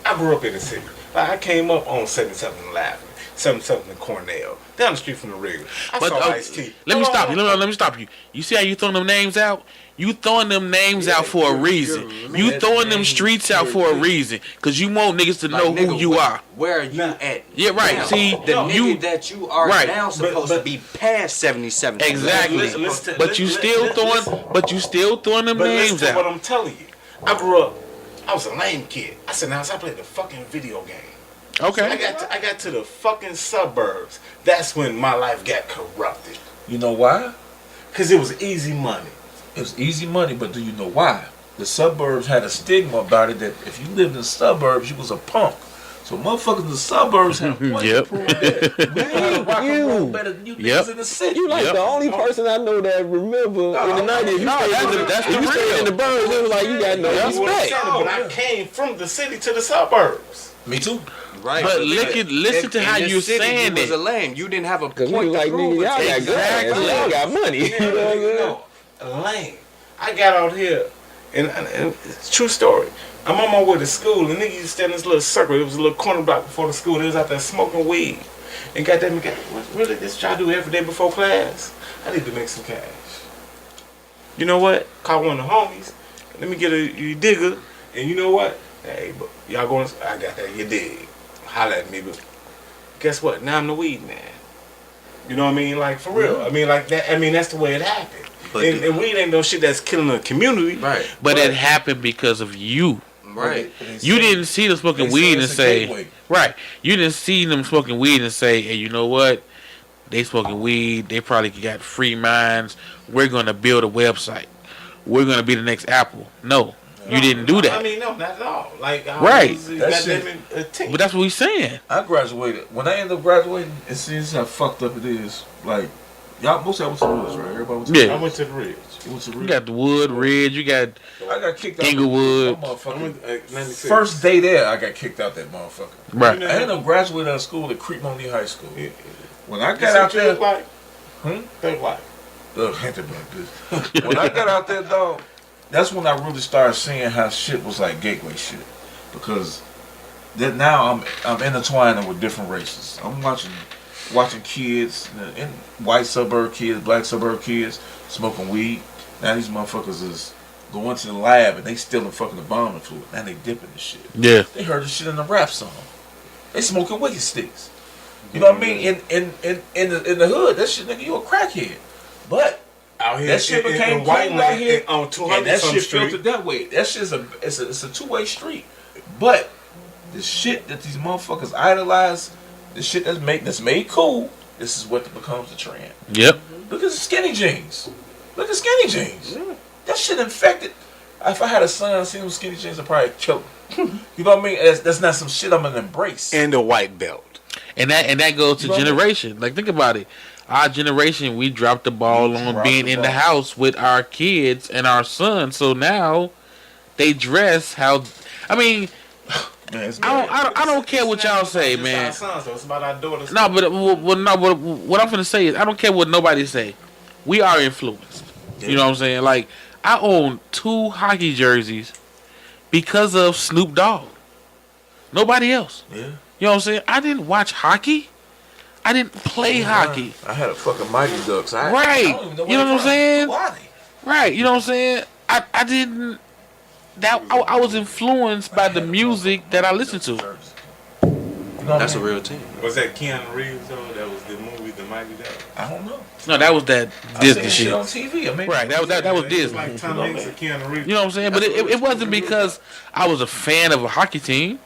I grew up in the city. Like, I came up on 77 Lavin, 77 in Cornell, down the street from the rig. I But saw Ice-T. let me stop you. Let me stop you. You see how you throwing them names out? You throwing them names out for a reason. You throwing them streets out for a reason. Because you want niggas to know who you are. Where are you at? Yeah, right. Now? See, the nigga that you are right. now supposed to be past 77. Exactly. But you still throwing them But names listen to what out. I'm telling you. I grew up, I was a lame kid. I said, now I played the fucking video game. Okay. I got to the fucking suburbs. That's when my life got corrupted. You know why? Because it was easy money. It was easy money, but do you know why? The suburbs had a stigma about it that if you lived in the suburbs, you was a punk. So motherfuckers in the suburbs have a point to prove that we can rock and roll better than you niggas in the city. You like the only person I know that remember in the 90s. You stayed in the burbs, it was like you got no respect. But I came from the city to the suburbs. Me too. Right. But listen to how you're saying it. You was it. a lame. You didn't have a Because we point was to like, prove nigga, it. y'all got Exactly. gas, y'all got money. You know what I'm saying? No, lame. I got out here, and it's a true story. I'm on my way to school, and nigga used to stand in this little circle. It was a little corner block before the school. They was out there smoking weed. And goddamn, really, this y'all do every day before class? I need to make some cash. You know what? Call one of the homies. Let me get a digger. And you know what? Hey, but y'all going? I got that. You dig? Holla at me, but guess what? Now I'm the weed man. You know what I mean? Like for real. I mean, like that. I mean, that's the way it happened. And weed ain't no shit that's killing the community. Right. But it happened because of you. Right. You didn't see them smoking weed and say, right. You didn't see them smoking weed and say, hey, you know what? They smoking weed. They probably got free minds. We're going to build a website. We're going to be the next Apple. No, you didn't do that. I mean, no, not at all. Like, right. But that's what we saying. I graduated. When I ended up graduating, it seems how fucked up it is. Like, y'all, most of y'all went to the Woods, right? Everybody went to the Woods. I went to the Ridge. You went to the You Ridge? got the Wood, Ridge. You got I got kicked out. Inglewood. First day there, I got kicked out that motherfucker. Right. I ended up graduating out of school at Creekmont High School. When I got out there, like, It Look, ain't it like this? When I got out there, dog, that's when I really started seeing how shit was like gateway shit. Because that now I'm intertwining with different races. I'm watching kids, in white suburb kids, black suburb kids, smoking weed. Now these motherfuckers is going to the lab and they stealing fucking embalming fluid. Now they dipping this shit. Yeah. They heard this shit in the rap song. They smoking wicked sticks. You know what I mean? In the hood, that shit, nigga, you a crackhead. But out here, that shit became white cool out here on 200 and that shit Street. filtered that way. That shit's it's a two-way street. But the shit that these motherfuckers idolize, the shit that's made cool, this is what becomes the trend. Yep. Look at the skinny jeans. Look at skinny jeans. That shit infected. If I had a son and seen them skinny jeans, I'd probably kill him. You know what I mean? That's not some shit I'm gonna embrace. And the white belt. And that goes to generation. Like, think about it. Our generation, we dropped the ball on being in the house with our kids and our sons. So now they dress how. I mean, man, I don't care what y'all say, man. It's about our daughters. No, but what I'm gonna say is I don't care what nobody say. We are influenced. You know what I'm saying? Like, I own 2 hockey jerseys because of Snoop Dogg. Nobody else. Yeah. You know what I'm saying? I didn't watch hockey. I didn't play hockey. I had a fucking Mighty Ducks. Right. I don't even know you know what I'm saying? Why? Right. You know what I'm saying? I didn't. I was influenced by the music that I listened to. That's a real team. Was that Keanu Reeves though? That was the movie, The Mighty Ducks. I don't know. No, that was that Disney shit. On TV. I mean, right. That was Disney. Like Tom Hanks or Keanu Reeves. You know what I'm saying? But it wasn't because I was a fan of a hockey team.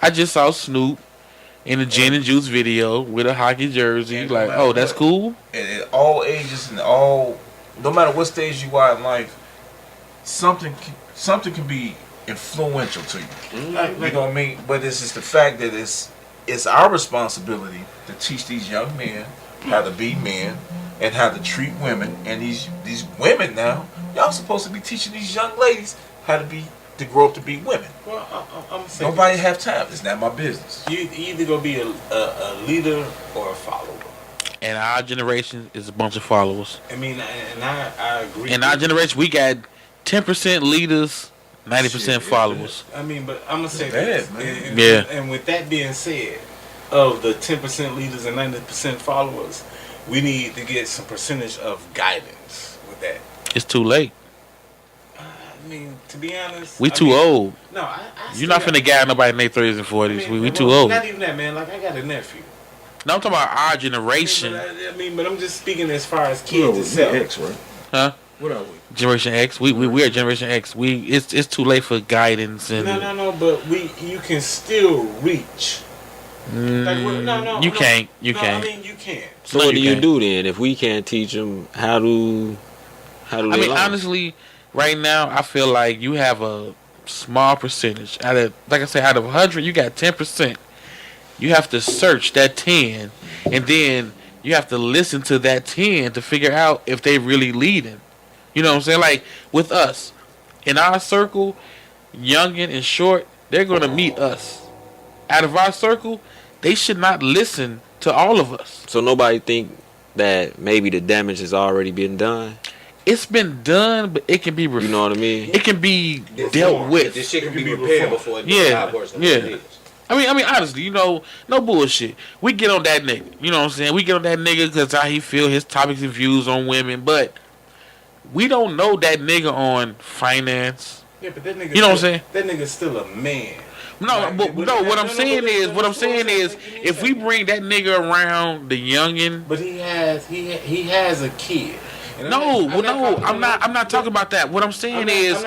I just saw Snoop in a Gin and Juice video with a hockey jersey. And like, no oh, that's what, cool. And at all ages and all, no matter what stage you are in life, something can be influential to you. You know what I mean? But it's just the fact that it's our responsibility to teach these young men how to be men and how to treat women. And these women now, y'all supposed to be teaching these young ladies how to grow up to be women. Well, I'm saying nobody have time. It's not my business. You either gonna be a leader or a follower. And our generation is a bunch of followers. I mean, and I agree. In our generation, we got 10% leaders, 90% followers. I mean, but I'm gonna say Bad, this. And with that being said, of the 10% leaders and 90% followers, we need to get some percentage of guidance with that. It's too late. I mean, to be honest, We too old. No, You're not finna guide nobody in their 30s and 40s. We too old. Not even that, man. Like, I got a nephew. No, I'm talking about our generation. But I'm just speaking as far as kids itself. X, right? Huh? What are we? Generation X. We are Generation X. It's too late for guidance and. No. But you can still reach. You can't. You can't. I mean, you can. So what do you do then if we can't teach them how to they learn? Honestly, right now I feel like you have a small percentage out of, like I said, out of 100, you got 10%. You have to search that 10, and then you have to listen to that 10 to figure out if they really leading. You know what I'm saying? Like with us, in our circle, Younggin and Short, they're gonna meet us. Out of our circle, they should not listen to all of us. So nobody think that maybe the damage has already been done? It's been done, but it can be. You know what I mean? It can be dealt with. This shit can be repaired before it Yeah, worse than yeah. it is. I mean, honestly, you know, no bullshit. We get on that nigga. You know what I'm saying? We get on that nigga because how he feel, his topics and views on women. But we don't know that nigga on finance. Yeah, but that nigga. You know what I'm saying? That nigga's still a man. No, what I'm saying is, if we bring that nigga around the Younggin, but he has a kid. I'm not talking about that. What I'm saying is,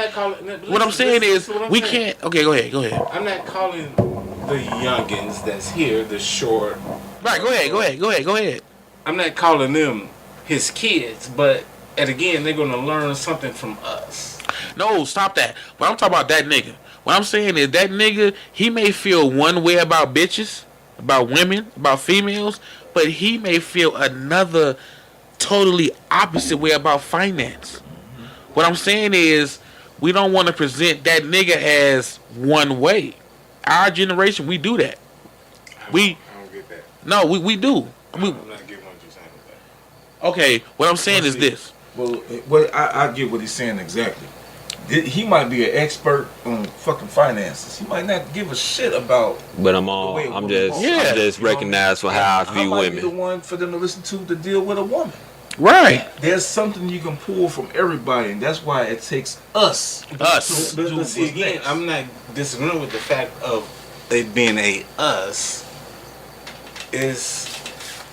we can't. Okay, go ahead. I'm not calling the Younggins that's here the Short. Right, go ahead. I'm not calling them his kids, but again, they're gonna learn something from us. No, stop that. But I'm talking about that nigga. What I'm saying is that nigga, he may feel one way about bitches, about women, about females, but he may feel another totally opposite way about finance. What I'm saying is, we don't want to present that nigga as one way. Our generation, we do that. I don't get that. No, we do. I'm not getting what you're saying with that. Okay, what I'm saying is this. Well, I get what he's saying exactly. He might be an expert on fucking finances. He might not give a shit about. But I'm just recognized for how I view might be the women. one for them to listen to deal with a woman. Right. There's something you can pull from everybody, and that's why it takes us. But see, again, I'm not disagreeing with the fact of it being a us. Is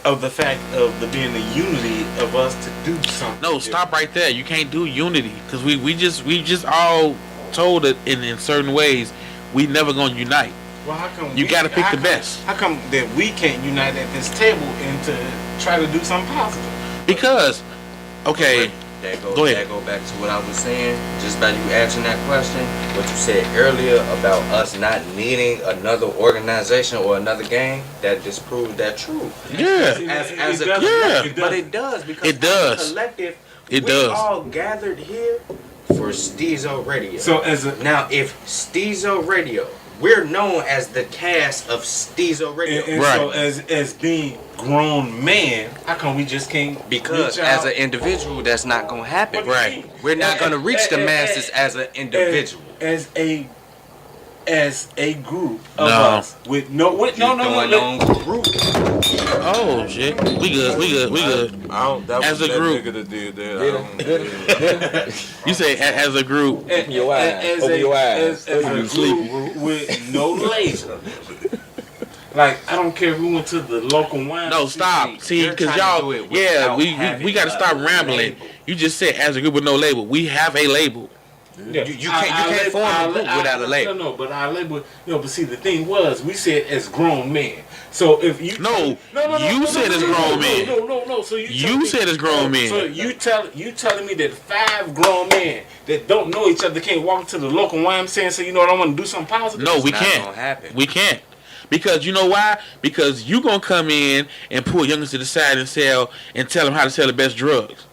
of the fact of the being the unity of us to do something. No, stop right there. You can't do unity because we just all told it in certain ways we never gonna unite. Well, how come you gotta pick the best? How come that we can't unite at this table and to try to do something positive? Because, okay, go ahead. That go back to what I was saying. Just by you answering that question, what you said earlier about us not needing another organization or another gang, that disproves that truth. Yeah. But it does because it does. As a collective, it we does. all gathered here for Stezo Radio. So now, if Stezo Radio, we're known as the cast of Stezo Radio, and so as being grown man, how come we just can't? Because as an individual, that's not gonna happen. Right. We're not gonna reach the masses as an individual. As a group of us with no group. Oh shit, we good. As a group. You say as a group. Open your eyes. As a group with no label. Like, I don't care if we went to the local wine. No, stop. See, because y'all, we got to stop rambling. You just said as a group with no label. We have a label. Yeah. You can't form a group without a label. No, but our label. But see, the thing was, we said as grown men. So if you you said as grown men. No. So you said as grown men. So you telling me that 5 grown men that don't know each other can't walk to the local YMCA and say, you know what, I want to do something positive? No, we It's not can't. gonna happen. We can't. Because you know why? Because you gonna come in and pull youngins to the side and tell them how to sell the best drugs.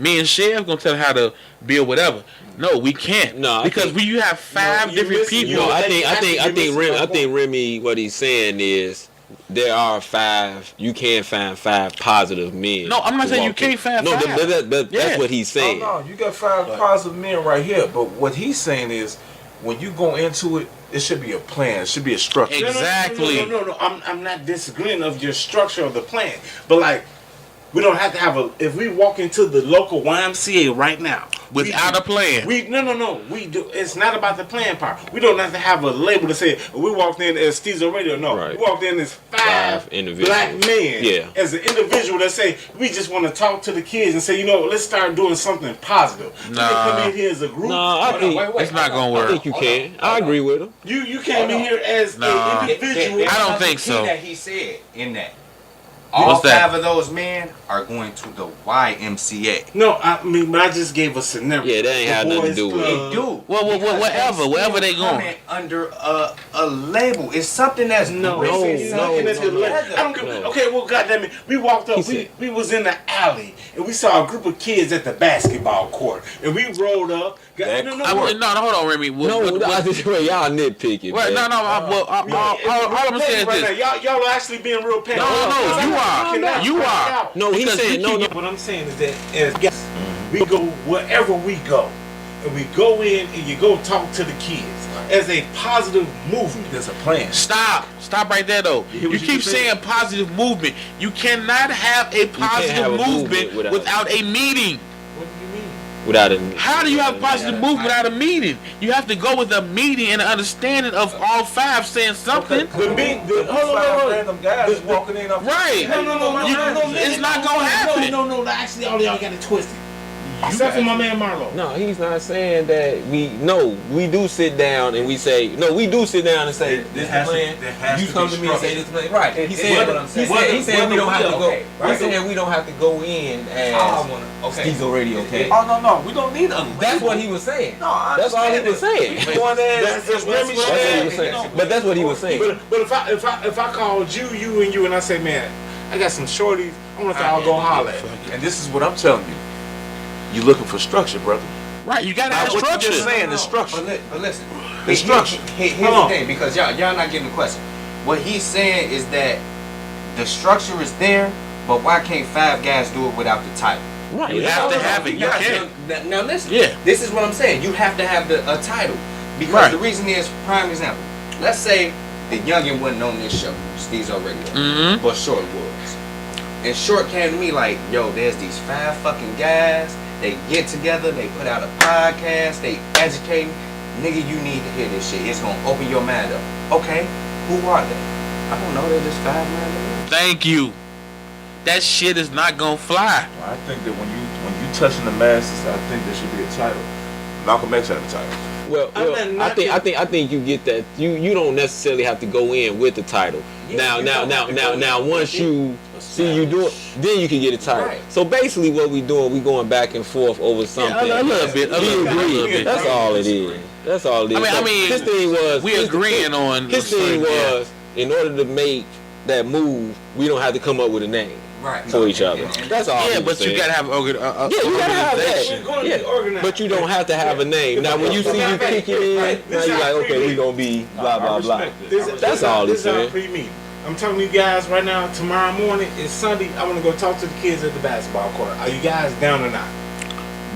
Me and Chev gonna tell them how to build whatever. No, we can't. No, because you have 5 different people. No, I think Remy, what he's saying is there are 5. You can't find 5 positive men. No, I'm not saying you can't find 5. No, that's what he's saying. Oh, no, you got 5 positive men right here. But what he's saying is, when you go into it, it should be a plan. It should be a structure. Exactly. No. I'm not disagreeing of your structure of the plan. But like, we don't have to have if we walk into the local YMCA right now without a plan. No. We do. It's not about the plan part. We don't have to have a label to say we walked in as Stezo Radio. No, right. We walked in as 5 black men. Yeah. As an individual that say we just want to talk to the kids and say, you know, let's start doing something positive. Nah. We come in here as a group. No, I think it's not gonna work. I think you can. I agree with him. You came in here as an individual. I don't think so. That he said in that. All 5 of those men are going to the YMCA. No, I mean, but I just gave a scenario. Yeah, that ain't had nothing to do with it. They do. Well, wherever they going. Under a label. It's something that's no. I don't give. Okay, well, goddamn it, we walked up. We was in the alley and we saw a group of kids at the basketball court, and we rolled up. No, hold on, Remy. Y'all nitpicking. Right, no. All I'm saying is this. Y'all are actually being real petty. No, you are. No, he said no. What I'm saying is that as guests, we go wherever we go, and we go in and you go talk to the kids as a positive movement. There's a plan. Stop right there though. You keep saying positive movement. You cannot have a positive movement without a meeting. What do you mean? How do you have positive movement without a meeting? You have to go with a meeting and an understanding of all 5 saying something. Random guys walking in. Right. No. It's not gonna happen. No. Actually, all y'all got it twisted. Except for my man Marlo. No, he's not saying that we do sit down and we say, we do sit down and say, this is the plan. You come to me and say this is the plan. Right. He said we don't have to go. He said we don't have to go in as Stezo Radio, okay? Oh, no. We don't need a label. That's what he was saying. No, that's all he was saying. That's what he was saying. But that's what he was saying. But if I called you, and I say, man, I got some shorties, I want to go holler at. And this is what I'm telling you. You're looking for structure, brother. Right, you gotta have structure. What you're just saying is structure. But listen, the structure. Here's the thing, because y'all not getting the question. What he's saying is that the structure is there, but why can't 5 guys do it without the title? Right. You have to have it. You can't. Now listen. Yeah. This is what I'm saying. You have to have a title because Right. the reason is prime example. Let's say the Younggin wasn't on this show, Stezo Radio, Mm-hmm. but Short was. And Short came to me like, yo, there's these 5 fucking guys. They get together. They put out a podcast. They educate. Nigga, you need to hear this shit. It's gonna open your mind up. Okay, who are they? I don't know. They're just 5 random. Thank you. That shit is not gonna fly. I think that when you touching the masses, I think there should be a title. Malcolm X had a title. Well, I think you get that. You don't necessarily have to go in with the title. Yeah, Now, once you see you do it, then you can get a title. Right. So basically, what we doing, we going back and forth over something. Yeah, a little bit. That's all it is. That's all it is. I mean, his thing was we agreeing on. His thing was in order to make that move, we don't have to come up with a name. Right. For each other. That's all. Yeah, but you gotta have you gotta have that. Yeah, but you don't have to have a name. Now, when you see you kicking in, now you're like, okay, we gonna be blah blah blah. That's all it's saying. Pre-meeting. I'm telling you guys right now. Tomorrow morning is Sunday. I want to go talk to the kids at the basketball court. Are you guys down or not?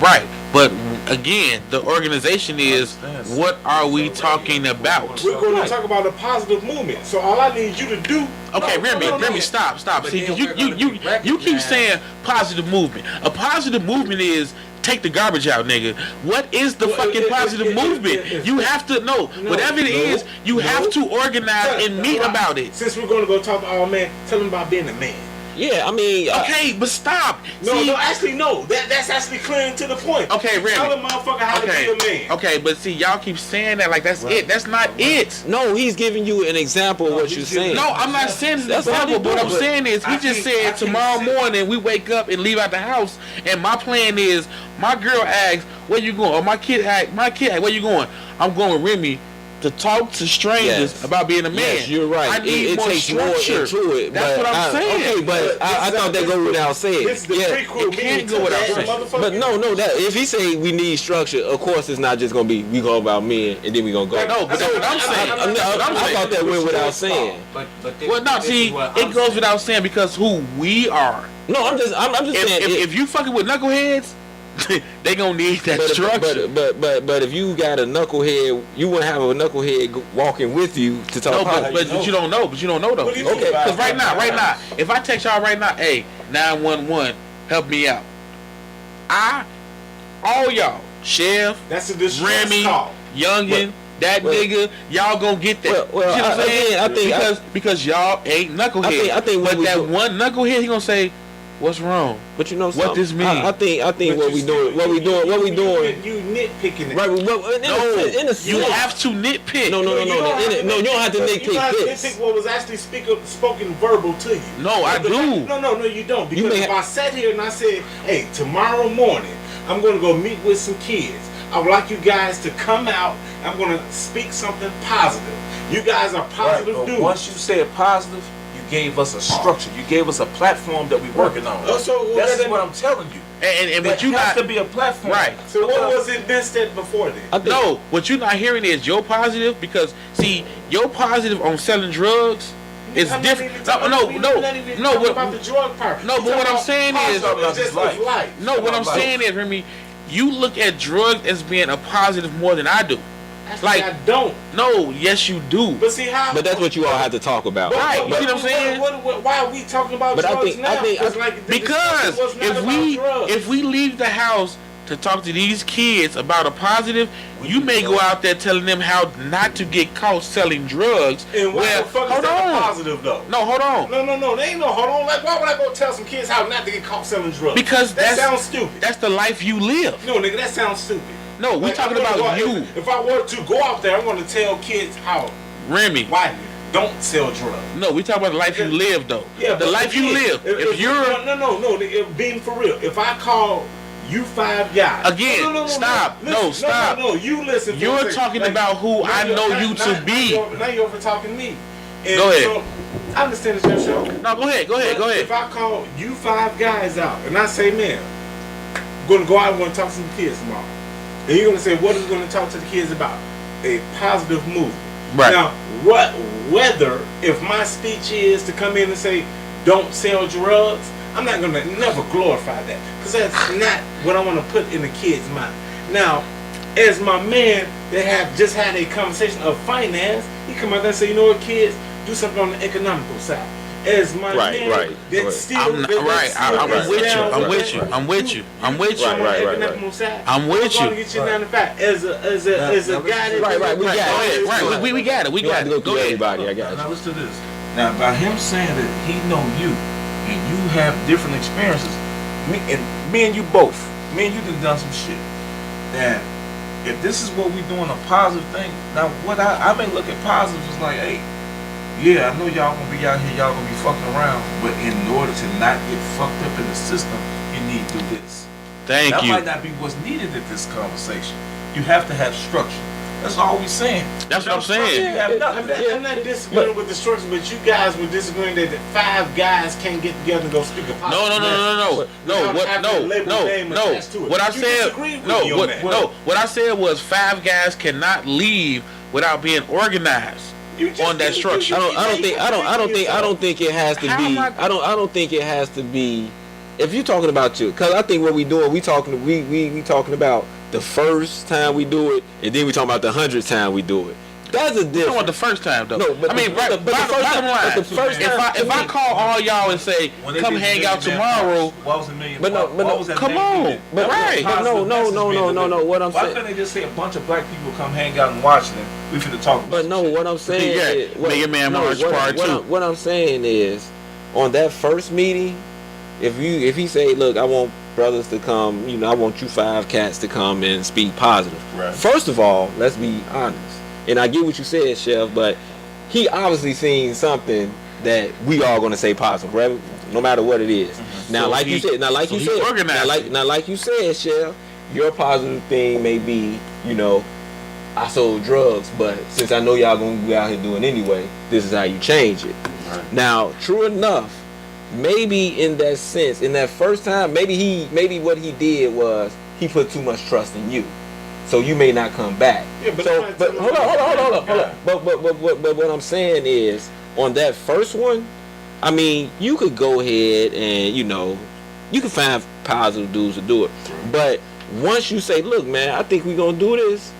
Right, but again, the organization is what are we talking about? We're going to talk about a positive movement. So all I need you to do. Okay, Remy, stop. See, you keep saying positive movement. A positive movement is take the garbage out, nigga. What is the fucking positive movement? You have to know. Whatever it is, you have to organize and meet about it. Since we're going to go talk to all men, tell them about being a man. Yeah, I mean. Okay, but stop. No, actually, no. That's actually clearing to the point. Okay, Remy. Tell the motherfucker how to be a man. Okay, but see, y'all keep saying that like that's it. That's not it. No, he's giving you an example of what you're saying. No, I'm not saying it's an example. But what I'm saying is, he just said tomorrow morning we wake up and leave out the house, and my plan is my girl asks, "Where you going?" Or my kid asks, "Where you going?" I'm going with Remy to talk to strangers about being a man. Yes, you're right. I need it more takes structure. More into it. That's what I'm saying. Okay, but I thought that go without saying. This is the prequel. It can't go without saying. But no, that if he say we need structure, of course it's not just gonna be we go about men and then we gonna go. No, but that's what I'm saying. I thought that went without saying. Well, no, see, it goes without saying because who we are. No, I'm just saying if you fucking with knuckleheads, they gonna need that structure. But if you got a knucklehead, you wouldn't have a knucklehead walking with you to talk. No, but you don't know. But you don't know though. Okay, because right now, if I text y'all right now, hey, 911, help me out. All y'all, Chev, Remy, Younggin, that nigga, y'all gonna get that. Well, you know what I'm saying? I think because y'all ain't knucklehead. I think but that one knucklehead, he gonna say, "What's wrong?" But you know what this means. I think what we doing. You nitpicking it. Right. In a you have to nitpick. No. You don't have to nitpick. You have to nitpick what was actually spoken verbal to you. No, I do. No, you don't. Because if I sat here and I said, "Hey, tomorrow morning, I'm going to go meet with some kids. I would like you guys to come out. I'm going to speak something positive. You guys are positive dudes." Once you said positive, you gave us a structure. You gave us a platform that we're working on. That's what I'm telling you. And but you has not to be a platform. Right. So what was it instead before then? No, what you're not hearing is your positive because see, your positive on selling drugs is different. No. What about the drug part? No, but what I'm saying is life. No, what I'm saying is, Remy, you look at drugs as being a positive more than I do. Actually, like I don't. No, yes you do. But see how? But that's what you all have to talk about. Right. You see what I'm saying? Why are we talking about drugs now? Because if we leave the house to talk to these kids about a positive, you may go out there telling them how not to get caught selling drugs. And why the fuck is that positive though? No, hold on. No, there ain't no hold on. Like, why would I go tell some kids how not to get caught selling drugs? Because that sounds stupid. That's the life you live. No, nigga, that sounds stupid. No, we're talking about you. If I were to go out there, I'm going to tell kids how. Remy. Why don't sell drugs. No, we talking about the life you live though. Yeah, the life you live. If you're no, being for real. If I call you 5 guys again, stop. No, you listen. You're talking about who I know you to be. Now you're over talking to me. Go ahead. So, I understand it's your show. No, go ahead. If I call you 5 guys out and I say, man, I'm going to go out and want to talk to some kids tomorrow. And you're going to say, what are you going to talk to the kids about? A positive movement. Right. Now, whether if my speech is to come in and say, don't sell drugs, I'm not gonna never glorify that because that's not what I want to put in the kid's mind. Now, as my man that have just had a conversation of finance, he come out there and say, you know what, kids, do something on the economical side. As my man that's still I'm with you. I'm with you. I'm with you. Get you down the fact as a guy that we got it. We got it. Go ahead, everybody. I got it. Now listen to this. Now by him saying that he know you and you have different experiences, me and you both, me and you done some shit. And if this is what we doing a positive thing, now what I may look at positive is like, hey, yeah, I know y'all gonna be out here, y'all gonna be fucking around, but in order to not get fucked up in the system, you need to do this. Thank you. That might not be what's needed in this conversation. You have to have structure. That's all we're saying. That's what I'm saying. I'm not disagreeing with the structure, but you guys were disagreeing that the 5 guys can't get together and go speak a positive No. What I said was 5 guys cannot leave without being organized on that structure. I don't think it has to be. I don't think it has to be. If you're talking about you, because I think what we doing, we talking about the first time we do it, and then we talking about the 100th time we do it. That's a difference. You talking about the first time though? No, but I mean, bottom line. If I call all y'all and say, come hang out tomorrow. What was $1 million? Come on. What I'm saying. Why couldn't they just say a bunch of black people come hang out in Washington? We finna talk about. But no, what I'm saying is, Million Man March Part 2. What I'm saying is, on that first meeting, if he say, look, I want brothers to come, I want you 5 cats to come and speak positive. Right. First of all, let's be honest. And I get what you said, Chev, but he obviously seen something that we all gonna say positive, right? No matter what it is. Mm-hmm. Now, like you said, Chev, your positive thing may be, I sold drugs, but since I know y'all gonna be out here doing anyway, this is how you change it. Right. Now, true enough, maybe in that sense, in that first time, maybe what he did was he put too much trust in you. So you may not come back. Yeah, but hold on. But what I'm saying is, on that first one, I mean, you could go ahead and you can find positive dudes to do it. But once you say, look, man, I think we're gonna do this,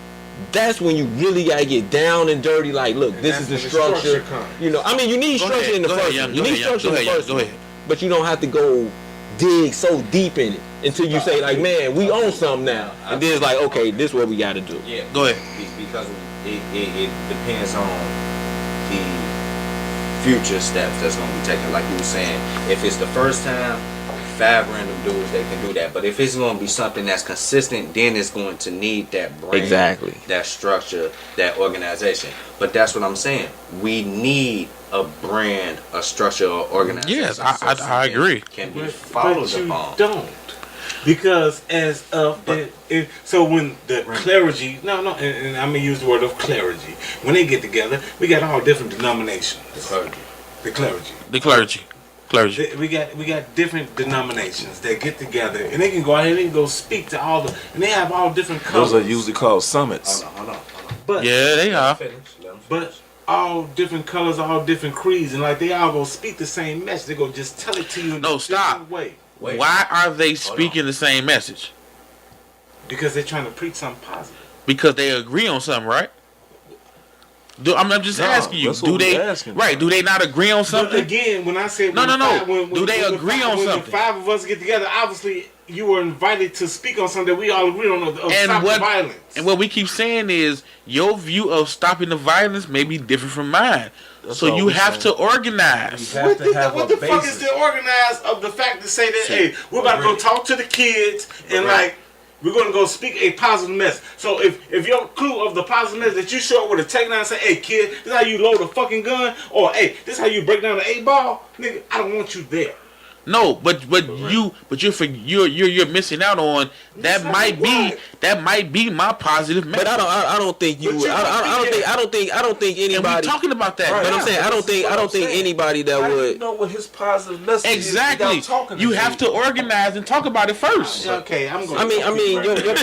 that's when you really gotta get down and dirty. Like, look, this is the structure. I mean, you need structure in the first one. You need structure in the first one. But you don't have to go dig so deep in it until you say, like, man, we own something now. And then it's like, okay, this is what we got to do. Yeah. Go ahead. Because it depends on the future steps that's going to be taken. Like you were saying, if it's the first time, 5 random dudes, they can do that. But if it's going to be something that's consistent, then it's going to need that brand, exactly, that structure, that organization. But that's what I'm saying. We need a brand, a structure, or organization. Yes, I agree. Can be followed upon. Don't. Because so when the clergy, and I'm gonna use the word of clergy, when they get together, we got all different denominations. The clergy. We got different denominations that get together, and they can go out here and they can go speak to all and they have all different colors. Those are usually called summits. Hold on. But yeah, they are. But all different colors, all different creeds, and like they all go speak the same message. They go just tell it to you in a different way. Why are they speaking the same message? Because they're trying to preach something positive. Because they agree on something, right? I'm just asking you. Do they not agree on something? But again, when I say do they agree on something? When the 5 of us get together, obviously you were invited to speak on something that we all agree on of stop the violence. And what we keep saying is your view of stopping the violence may be different from mine. So you have to organize. What the fuck is the organize of the fact to say that, hey, we're about to go talk to the kids and we're going to go speak a positive message. So if your clue of the positive message that you show up with a take-down and say, hey, kid, this is how you load a fucking gun, or hey, this is how you break down an 8-ball, nigga, I don't want you there. No, but you're missing out on that. Might be my positive message. But I don't think anybody. And we're talking about that. But I'm saying I don't think anybody that would know what his positive message is. Exactly. You have to organize and talk about it first. Okay, I'm going. I mean, your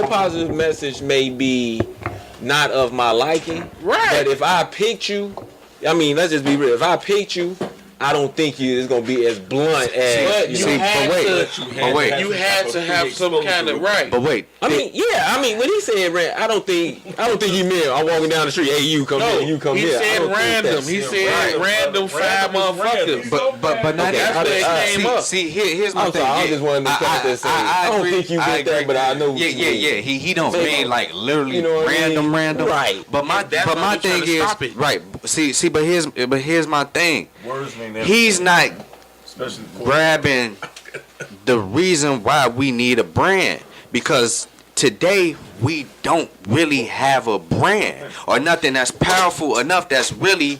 positive message may be not of my liking. Right. But if I picked you. I mean, let's just be real. If I picked you, I don't think it's gonna be as blunt as. But you had to have some kind of right. But wait, I mean, when he said random, I don't think he meant I'm walking down the street. Hey, you come here, you come he here. Said random. He said random 5 motherfuckers. But not that's where it came up. See, here's my I'm thing. sorry, I just wanted to cut that saying. I don't think you get that, but I know. Yeah. He don't mean like literally random. Right. But my thing is right. See, but here's my thing. Words mean He's not grabbing the reason why we need a brand, because today we don't really have a brand or nothing that's powerful enough that's really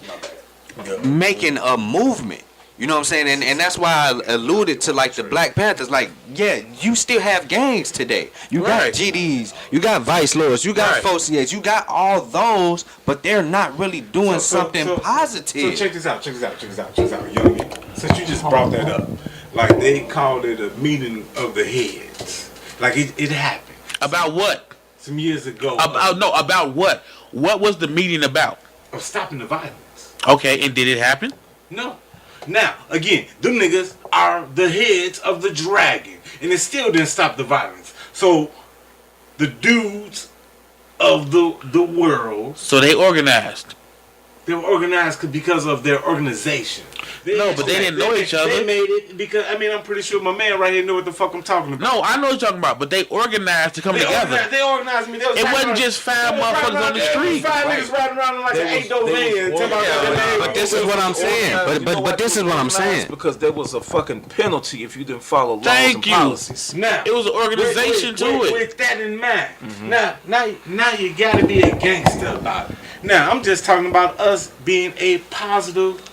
making a movement. You know what I'm saying? And that's why I alluded to like the Black Panthers. Like, yeah, you still have gangs today. You got GDs, you got Vice Lords, you got Associates, you got all those, but they're not really doing something positive. So check this out. Younggin, since you just brought that up, like they called it a meeting of the heads. Like it happened. About what? Some years ago. About what? What was the meeting about? Of stopping the violence. Okay, and did it happen? No. Now, again, them niggas are the heads of the dragon, and it still didn't stop the violence. So, the dudes of the world... So they organized. They were organized because of their organization. They didn't know each other. They made it because, I'm pretty sure my man right here knew what the fuck I'm talking about. No, I know what you're talking about, but they organized to come together. They organized me. It wasn't just 5 motherfuckers on the street. 5 niggas riding around like an 8-door van. But this is what I'm saying. But this is what I'm saying. Because there was a fucking penalty if you didn't follow laws and policies. Now, it was an organization to it. With that in mind, now you gotta be a gangster about it. Now, I'm just talking about us being a positive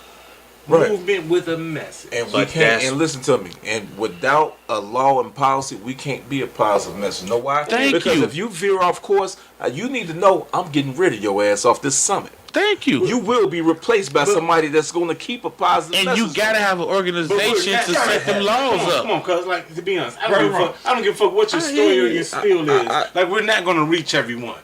movement with a message. And we can't, and listen to me, and without a law and policy, we can't be a positive message. Know why? Because if you veer off course, you need to know I'm getting rid of your ass off this summit. Thank you. You will be replaced by somebody that's going to keep a positive message. And you gotta have an organization to set them laws up. Come on, cuz, like, to be honest, I don't give a fuck what your story or your spiel is. Like, we're not gonna reach everyone.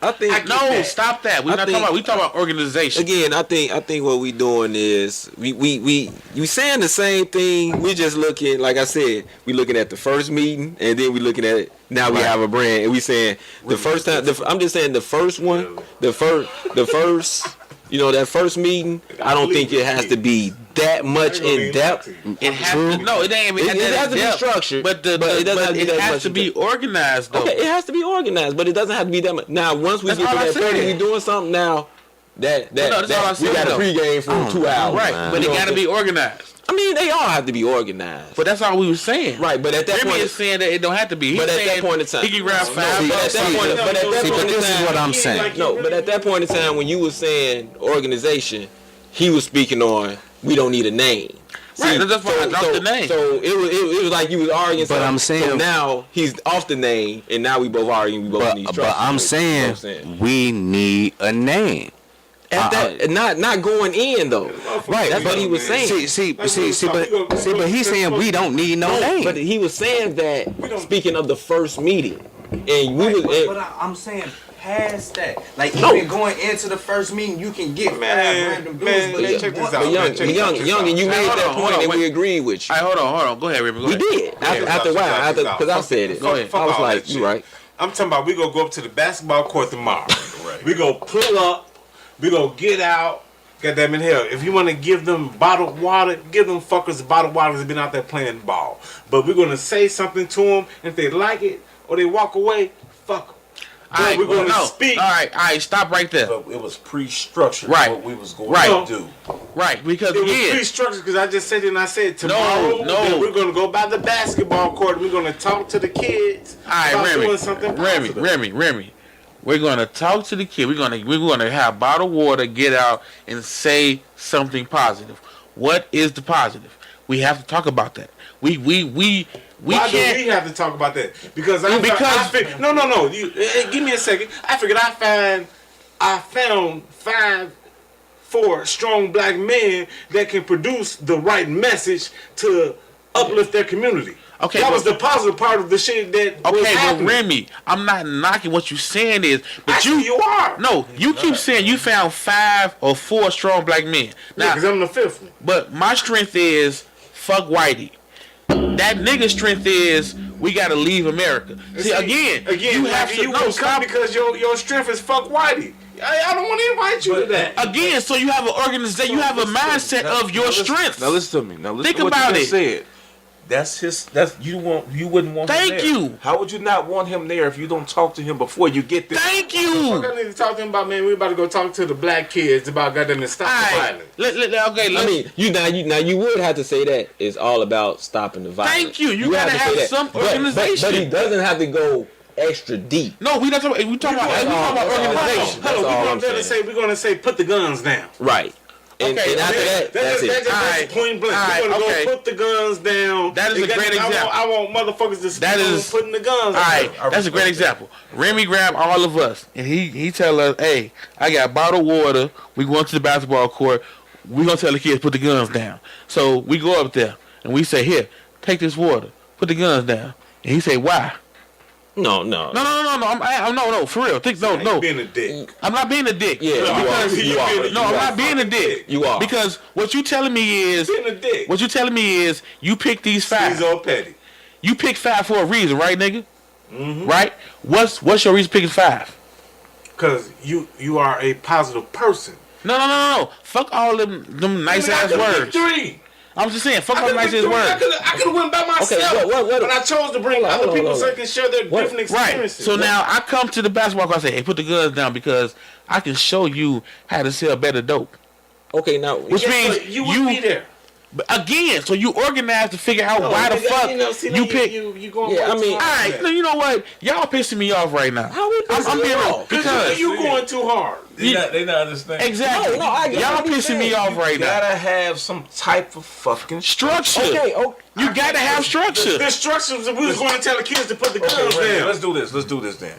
Stop that. We're not talking about. We talking about organization. Again, I think what we doing is we saying the same thing. We just looking, like I said, we looking at the first meeting, and then we looking at now we have a brand, and we saying the first time. I'm just saying the first one, the first. You know, that first meeting, I don't think it has to be that much in depth. It has to. No, it ain't. It has to be structured, but it has to be organized, though. Okay, it has to be organized, but it doesn't have to be that much. Now, once we get to that point, we doing something now. That we got a pregame for 2 hours, right? But it got to be organized. I mean, they all have to be organized. But that's all we were saying. Right, but at that Remy point... is saying that it don't have to be. But at that point in time... He can grab 5 this is what I'm saying. No, but at that point in time, when you were saying organization, he was speaking on, we don't need a name. Right, that's why I dropped the name. So it was like you was arguing. But I'm saying... So now he's off the name, and now we both arguing, we both need structure. But I'm saying we need a name. Not going in though. Right, that's what he was saying. But he's saying we don't need no name. But he was saying that speaking of the first meeting, and we but I'm saying past that, like even going into the first meeting, you can get 5 random dudes. Check this out. Younggin, you made that point, and we agreed with you. All right, hold on. Go ahead, Remy. We did after a while, because I said it. Go ahead. I was like, you right. I'm talking about we gonna go up to the basketball court tomorrow. We go pull up. We gonna get out. Goddamn in hell. If you want to give them bottled water, give them fuckers bottled water that's been out there playing ball. But we're gonna say something to them, and if they like it or they walk away, fuck them. Alright, we're gonna speak. Alright, stop right there. But it was pre-structured. Right. What we was going to do. Right, because it was pre-structured because I just said it and I said tomorrow we're gonna go by the basketball court. We're gonna talk to the kids about doing something positive. Remy. We're gonna talk to the kid. We're gonna have bottled water, get out, and say something positive. What is the positive? We have to talk about that. Why do we have to talk about that? Because no. Give me a second. I figured I found 4 strong black men that can produce the right message to uplift their community. Okay, that was the positive part of the shit that was okay, happening. but Remy, I'm not knocking what you saying is, but Actually, you are. No, you keep saying you found 5 or 4 strong black men. Now, because I'm the 5th one. But my strength is fuck whitey. That nigga strength is we gotta leave America. See, again, you have to. You won't come because your strength is fuck whitey. I don't want to invite you to that. Again, so you have an organization, you have a mindset of your strength. Now listen to me. Now listen Think to what about you it. just said. That's his. That's you wouldn't want. Thank him there. you. How would you not want him there if you don't talk to him before you get there? Thank you. What I need to talk to him about, man? We about to go talk to the black kids about goddamn to stop the violence. I mean, you would have to say that it's all about stopping the violence. Thank you. You gotta have some organization. But he doesn't have to go extra deep. No, we not talking. We talking about organization. We're gonna say put the guns down. Right. And after that's it. That's point blank. We're gonna go put the guns down. That is a great example. I want motherfuckers to speak on putting the guns. All right, that's a great example. Remy grabbed all of us, and he tell us, "Hey, I got bottled water. We going to the basketball court. We gonna tell the kids put the guns down." So we go up there and we say, "Here, take this water. Put the guns down." And he say, "Why?" No, for real. No. Being a dick. I'm not being a dick. Yeah, you are. No, I'm not being a dick. You are. Because what you telling me is, being a dick. What you telling me is, you pick these 5. He's all petty. You pick 5 for a reason, right, nigga? Mm-hmm. Right? What's your reason picking 5? Because you are a positive person. No. Fuck all them nice ass words. 3. I'm just saying, fuck all them nice ass words. I could have went by myself, but I chose to bring other people so they can share their different experiences. Right. So now I come to the basketball court and say, "Hey, put the guns down because I can show you how to sell better dope." Okay, now which means you would be there. But again, so you organize to figure out why the fuck you pick. You going all right. You know what? Y'all pissing me off right now. How we I'm being off? because you going too hard. They not understanding. Exactly. Y'all pissing me off right now. You gotta have some type of fucking structure. Okay. You gotta have structure. The structure is we was going to tell the kids to put the guns down. Let's do this then.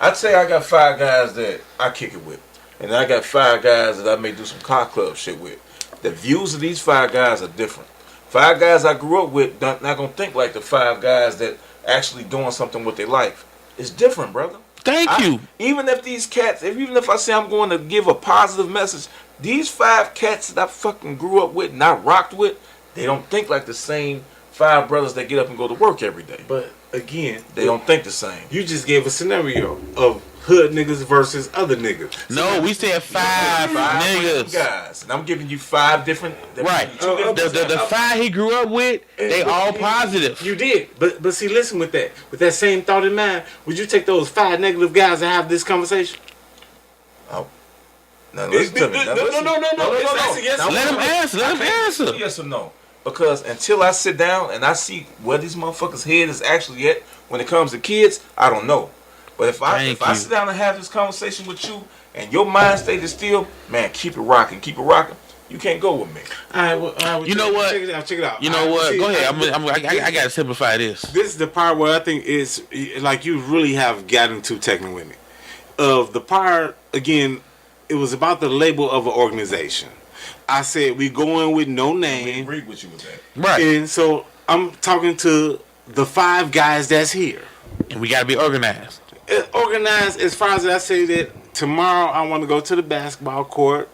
I'd say I got 5 guys that I kick it with, and I got 5 guys that I may do some car club shit with. The views of these 5 guys are different. 5 guys I grew up with not gonna think like the 5 guys that actually doing something with their life. It's different, brother. Thank you. Even if these cats, even if I say I'm going to give a positive message, these 5 cats that I fucking grew up with and I rocked with, they don't think like the same 5 brothers that get up and go to work every day. But again, they don't think the same. You just gave a scenario of hood niggas versus other niggas. No, we said 5 niggas. Guys, and I'm giving you 5 different. Right. The 5 he grew up with, they all positive. You did, but see, listen with that same thought in mind. Would you take those 5 negative guys and have this conversation? Oh. Now listen to me. No. Let him answer. Yes or no? Because until I sit down and I see where these motherfuckers' head is actually at when it comes to kids, I don't know. But if I sit down and have this conversation with you and your mind state is still, man, keep it rocking. You can't go with me. All right, you know what? Check it out. You know what? Go ahead. I gotta simplify this. This is the part where I think is like you really have gotten too technical with me. Of the part again, it was about the label of an organization. I said we going with no name. I agree with you with that. Right. And so I'm talking to the 5 guys that's here. And we gotta be organized. Organized as far as I say that tomorrow I want to go to the basketball court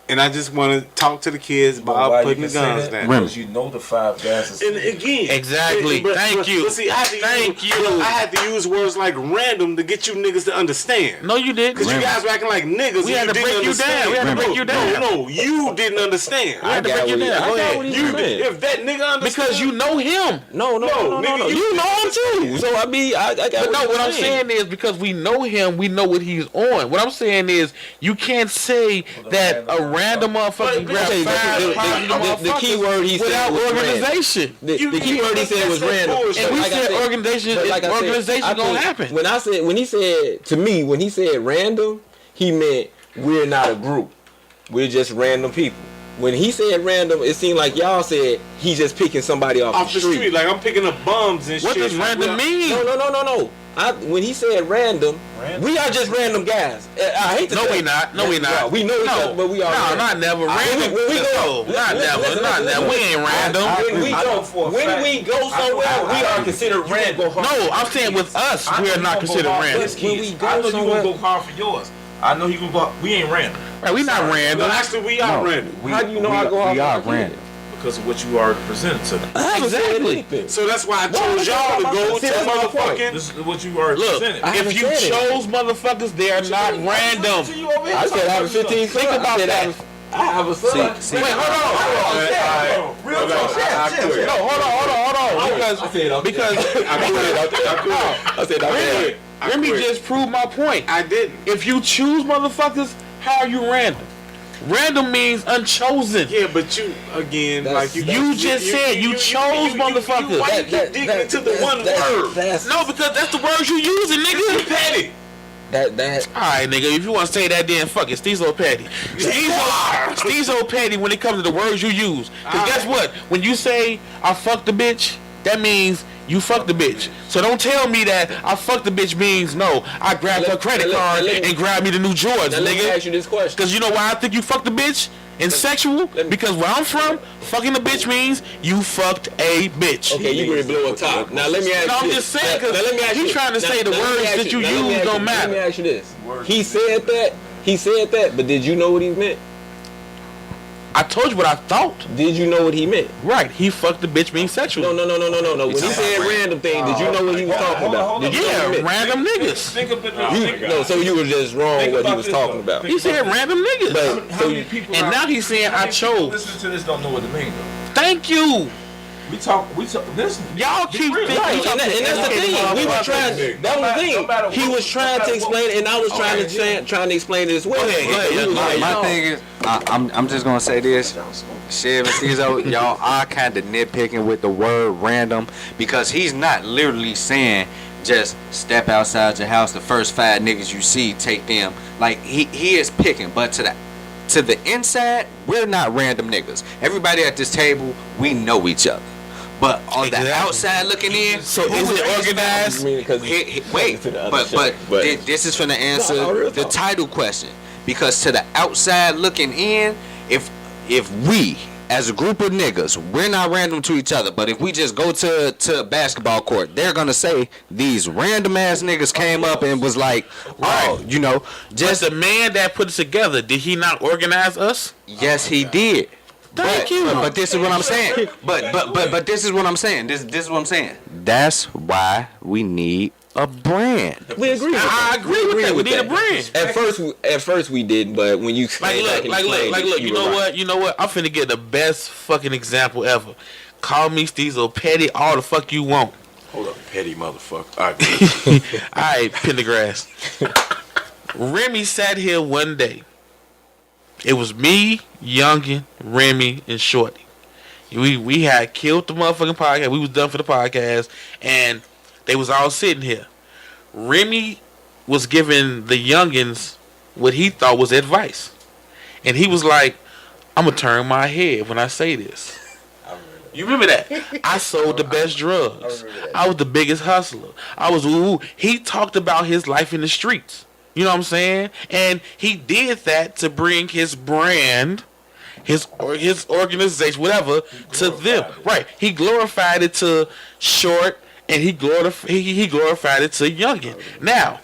and I just want to talk to the kids about putting the guns down. Because you know the 5 guys. And again, exactly. Thank you. See, I had to use words like random to get you niggas to understand. No, you didn't. Because you guys were acting like niggas. We had to break you down. No, you didn't understand. I had to break you down. Go ahead. If that nigga understood. Because you know him. No. Nigga, you know him too. So I mean, I got. But what I'm saying is because we know him, we know what he's on. What I'm saying is you can't say that a random motherfucker grab 5 the key word he said was organization. The key word he said was random. And we said organization gonna happen. When he said random, he meant we're not a group. We're just random people. when he said random, it seemed like y'all said he's just picking somebody off the street. Like I'm picking up bums and What shit. does random mean? No. When he said random, we are just random guys. I hate to No, say we it. not. No, we not. We know each other, but we are. No, not never. Random. When we go, Not never. We ain't random. When we go somewhere, we are considered random. No, I'm saying with us, we are not considered random. When we I go know you somewhere, gonna go hard for yours. I know you gonna go. We ain't random Right, we not Well, random. actually, we are random. how do you know I go off? We are random. because of what you are presented to them. I haven't said Exactly. anything. So that's why I chose y'all to go to motherfucking. This is what you are Look, presented. I haven't if you said it. chose motherfuckers, they are not random. I said having 15. Think about that. I have a son. See, Wait, hold on. Real talk. No, hold on. Because I said I Remy just proved my point. I didn't. If you choose motherfuckers, how are you random? Random means unchosen. Yeah, but you again, That's- like You just said you chose motherfuckers. Why you keep digging into the one word? No, because that's the words you using, nigga. Petty. That Alright, nigga, if you want to say that, then fuck it. Stezo petty. Stezo petty when it comes to the words you use. Because guess what? When you say, I fucked the bitch, that means you fucked the bitch. So don't tell me that I fucked the bitch means no. I grabbed her credit card and grabbed me the new Jordans, Now let me ask nigga. you this question. Because you know why I think you fucked the bitch? In sexual? Because where I'm from, fucking the bitch means you fucked a bitch. Okay, you ready to blow a top. Now let me ask No, you I'm this. just saying, Now, let me ask you you trying to this. say the Now, let me words ask that you Now, let me use ask don't you- matter. Let me ask you this. He said that, but did you know what he meant? I told you what I thought. Did you know what he meant? Right, he fucked the bitch means sexual. No. When he said random thing, did you know what he was talking about? Did you know what Yeah, he meant? random niggas. Think of it. No, so you were just wrong Think what he about was this, talking though. about. He said random niggas. But How so many people? And now he's saying I chose. Listen to this. Don't know what it means though. Thank you. We talk. Listen. Y'all keep real. thinking. right, and that's the thing. We were trying. That was the thing. He was trying to explain, it, and I was trying to explain it as well. My thing is, I'm just gonna say this. Chev and Stezo, y'all are kind of nitpicking with the word random because he's not literally saying just step outside your house. The first 5 niggas you see, take them. Like he is picking, but to the inside, we're not random niggas. Everybody at this table, we know each other. But on the outside looking in, So is it organized? Wait, but this is finna answer the title question. Because to the outside looking in, if we as a group of niggas, we're not random to each other, but if we just go to a basketball court, they're gonna say these random ass niggas came up and was like, oh, you know, Just the man that put it together, did he not organize us? yes, he did. Thank you. But this is what I'm saying. But this is what I'm saying. This is what I'm saying. That's why we need a brand. We agree. I agree with that. We need a brand. At first we didn't, but when you Like look, you know what? You know what? I'm finna get the best fucking example ever. Call me Stezo Petty all the fuck you want. Hold up, petty motherfucker. All right. Alright, Pendergrass. Remy sat here one day. It was me, Younggin, Remy, and Shorty. We had killed the motherfucking podcast. We was done for the podcast, and they was all sitting here. Remy was giving the youngins what he thought was advice. And he was like, I'm going to turn my head when I say this. You remember that? I sold the best drugs. I was the biggest hustler. He talked about his life in the streets. You know what I'm saying? And he did that to bring his brand, his organization, whatever, to them. Right. He glorified it to Short, and he glorified it to Younggin. Now,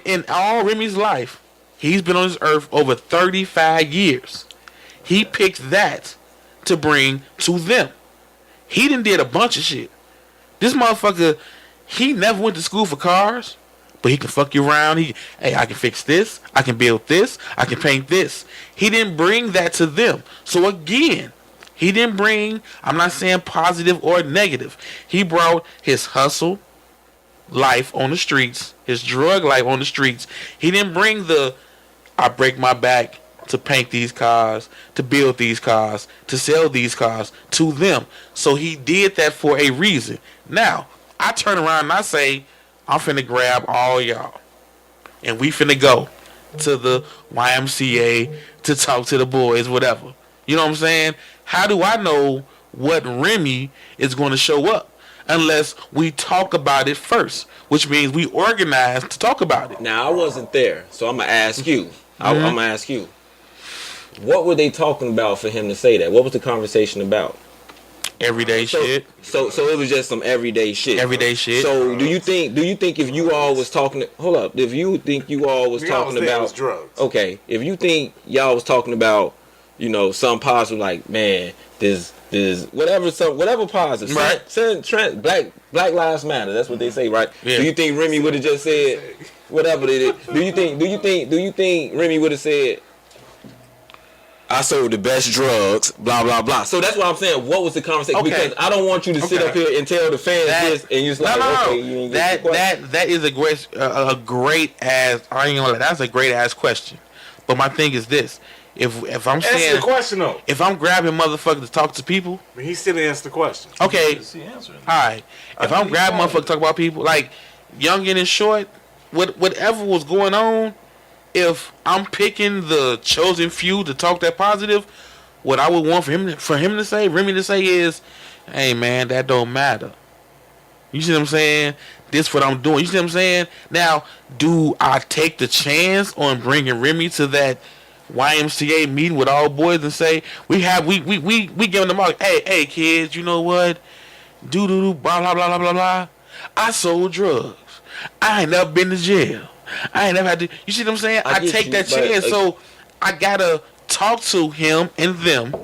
in all Remy's life, he's been on this earth over 35 years. He picked that to bring to them. He done did a bunch of shit. This motherfucker, he never went to school for cars, but he can fuck you around. I can fix this. I can build this. I can paint this. He didn't bring that to them. So again, he didn't bring, I'm not saying positive or negative. He brought his hustle life on the streets, his drug life on the streets. He didn't bring I break my back to paint these cars, to build these cars, to sell these cars to them. So he did that for a reason. Now, I turn around and I say, I'm finna grab all y'all. And we finna go to the YMCA to talk to the boys, whatever. You know what I'm saying? How do I know what Remy is going to show up unless we talk about it first, which means we organize to talk about it. Now, I wasn't there, so I'm going to ask you. I'm going to ask you. What were they talking about for him to say that? What was the conversation about? Everyday shit. So it was just some everyday shit. Everyday shit. So do you think if you all was talking if you think you all was talking about drugs. Okay, if you think y'all was talking about, some positive, like, man, there's whatever positive, right? Black Lives Matter, that's what they say, right? Yeah. Do you think Remy would have just said whatever they did? Do you think Remy would have said, I sold the best drugs, blah, blah, blah? So that's what I'm saying. What was the conversation? Okay. Because I don't want you to sit up here and tell the fans this, and you're just like, okay, you ain't get the question. That is a great ass. I ain't gonna lie. That's a great ass question. But my thing is this: if I'm saying, answer the question though. If I'm grabbing motherfuckers to talk to people, but he still answered the question. Okay, all right. If I'm grabbing motherfuckers to talk about people, like Younggin and Short, whatever was going on. If I'm picking the chosen few to talk that positive, what I would want for him to say, Remy to say is, hey man, that don't matter. You see what I'm saying? This what I'm doing. You see what I'm saying? Now, do I take the chance on bringing Remy to that YMCA meeting with all boys and say, we giving them all, hey kids, you know what? Blah blah blah blah blah blah. I sold drugs. I ain't never been to jail. I ain't never had to. You see what I'm saying? I take that chance, so I gotta talk to him and them,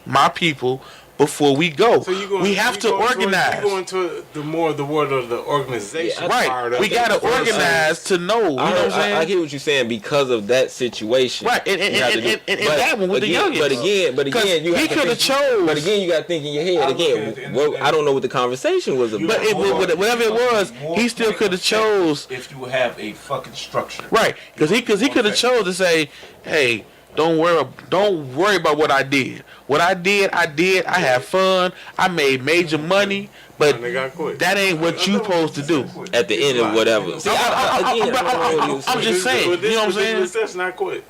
my people, before we go. So we have to organize. You go into the word of the organization, right? We gotta organize to know. You know what I'm saying? I get what you're saying because of that situation, right? And that one with the youngest. But again, you he could have chose. But again, you got to think in your head again. I don't know what the conversation was about. But whatever it was, he still could have chose. If you have a fucking structure, right? Because he could have chose to say, hey. Don't worry about what I did. What I did. I had fun. I made major money, but that ain't what you supposed to do. At the end of whatever. See, I'm just saying. You know what I'm saying? That's not quit.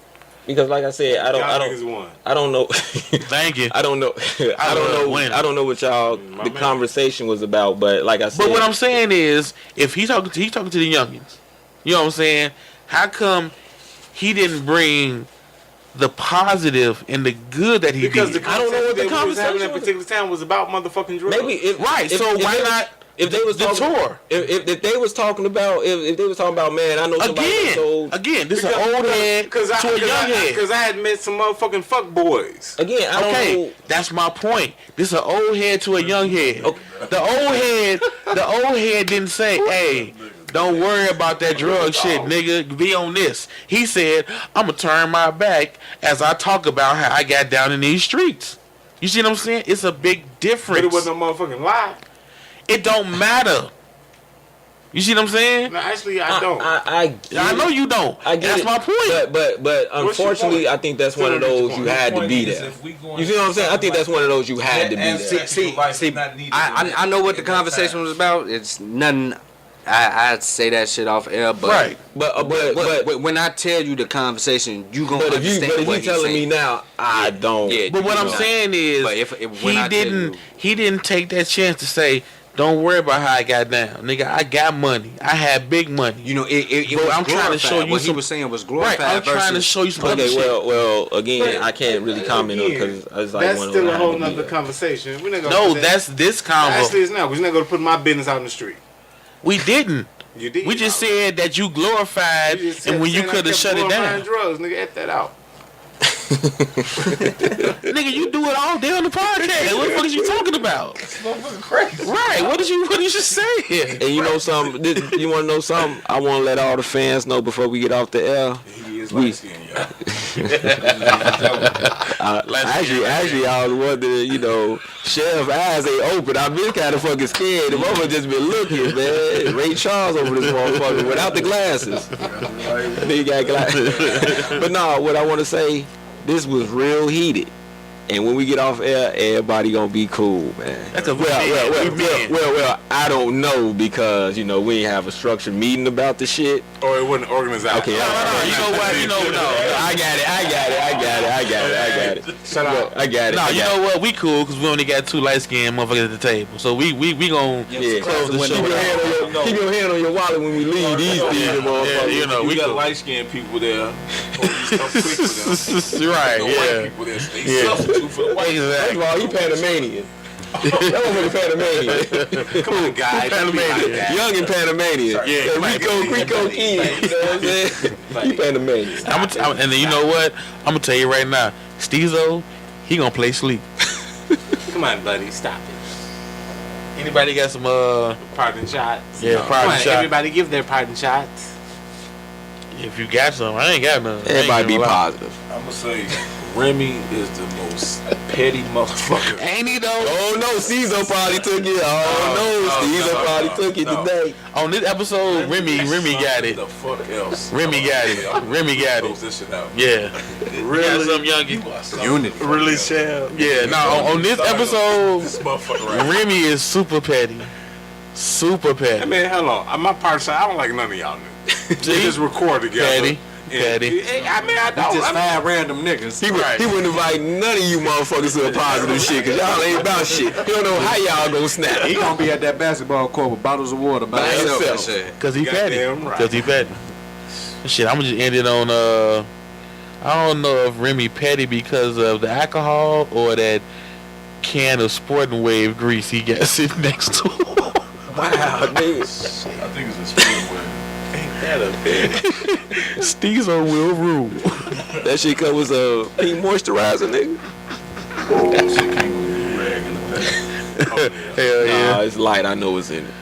Because like I said, I don't know. Thank you. I don't know what y'all the conversation was about, but like I said. But what I'm saying is, if he's talking to the youngins, you know what I'm saying? How come he didn't bring the positive and the good that he did? Because I don't know what the conversation was having at particular time was about motherfucking drugs. So why not? If they was talking, tour, if they was talking about, if they was talking about, man, I know somebody again, this is an old head to a young head. Because I had met some motherfucking fuck boys. Again, I don't know. That's my point. This is an old head to a young head. Okay. The old head didn't say, hey, don't worry about that drug shit, nigga. Be on this. He said, I'm going to turn my back as I talk about how I got down in these streets. You see what I'm saying? It's a big difference. But it wasn't a motherfucking lie. It don't matter. You see what I'm saying? No, actually, I don't. I know you don't. That's my point. But unfortunately, I think that's one of those you had to be there. You see what I'm saying? I think that's one of those you had to be there. See, I know what the conversation was about. It's nothing. I'd say that shit off air, but right. But when I tell you the conversation, you gonna understand. But if you telling me now, I don't. Yeah, but what I'm saying is, he didn't take that chance to say, don't worry about how I got down, nigga. I got money. I had big money. You know, it was I'm trying to show you what he was saying was glorified. Right, I'm trying to show you some other shit. Well, again, I can't really comment on because it's like that's still a whole nother conversation. We're not gonna no, that's this convo. Actually, it's not. We're not going to put my business out in the street. We didn't. You did. We just said that you glorified, and when you could have shut it down. Drugs, nigga, edit that out. Nigga, you do it all day on the podcast. What the fuck is you talking about? Crazy. Right. What did you just say? And you know something? You want to know something? I want to let all the fans know before we get off the air. He is light skinned, y'all. Actually, I was wondering, Chev eyes ain't open. I've been kind of fucking scared. The mother just been looking, man. Ray Charles over this motherfucker without the glasses. Then he got glasses. But no, what I want to say, this was real heated. And when we get off air, everybody gonna be cool, man. That's a well, I don't know because we ain't have a structured meeting about the shit. Or it wasn't organized. Okay, You know what? I got it. Shut up. I got it. No, you know what? We cool because we only got 2 light skinned motherfuckers at the table. So we gonna close the show. Keep your hand on your wallet when we leave these motherfuckers. We got light skinned people there. Right, White people there. They substitute for the white. First of all, he Panamanian. That was Panamanian. Come on, guys. Panamanian. Younggin Panamanian. Yeah. Rico King. You know what I'm saying? He Panamanian. And then you know what? I'm gonna tell you right now, Stezo, he gonna play sleep. Come on, buddy. Stop it. Anybody got some Pardon shots. Yeah, Come pardon on, shot. everybody give their pardon shots. If you got some, I ain't got none. Everybody be positive. I'm gonna say Remy is the most petty motherfucker. Ain't he though? Oh no, Stezo probably took it. Stezo probably took it today. On this episode, Remy got it. The fuck else? Remy got it. Remy got Close it. this shit out. Yeah. Really? Some Younggin. Unity. Really, Chev? Yeah. No, on this episode, This motherfucker right Remy is super petty. Super Hey, petty. man, hello. My part shot, I don't like none of y'all niggas. They just record together. Petty. And- Petty. I mean, I don't. Just I mean, five random niggas. He wouldn't invite none of you motherfuckers to a positive shit because y'all ain't about shit. He don't know how y'all gonna snap. He gonna be at that basketball court with bottles of water by himself. Cause he petty. Goddamn right. Cause he petty. Shit, I'm gonna just end it on I don't know if Remy petty because of the alcohol or that can of Sporting Wave grease he got sitting next to him. Wow, dude. I think it's a sport where Stezo will rule. That shit covers pink moisturizer, nigga. shit came with a rag in the back. Hell yeah. Nah, it's light. I know it's in it.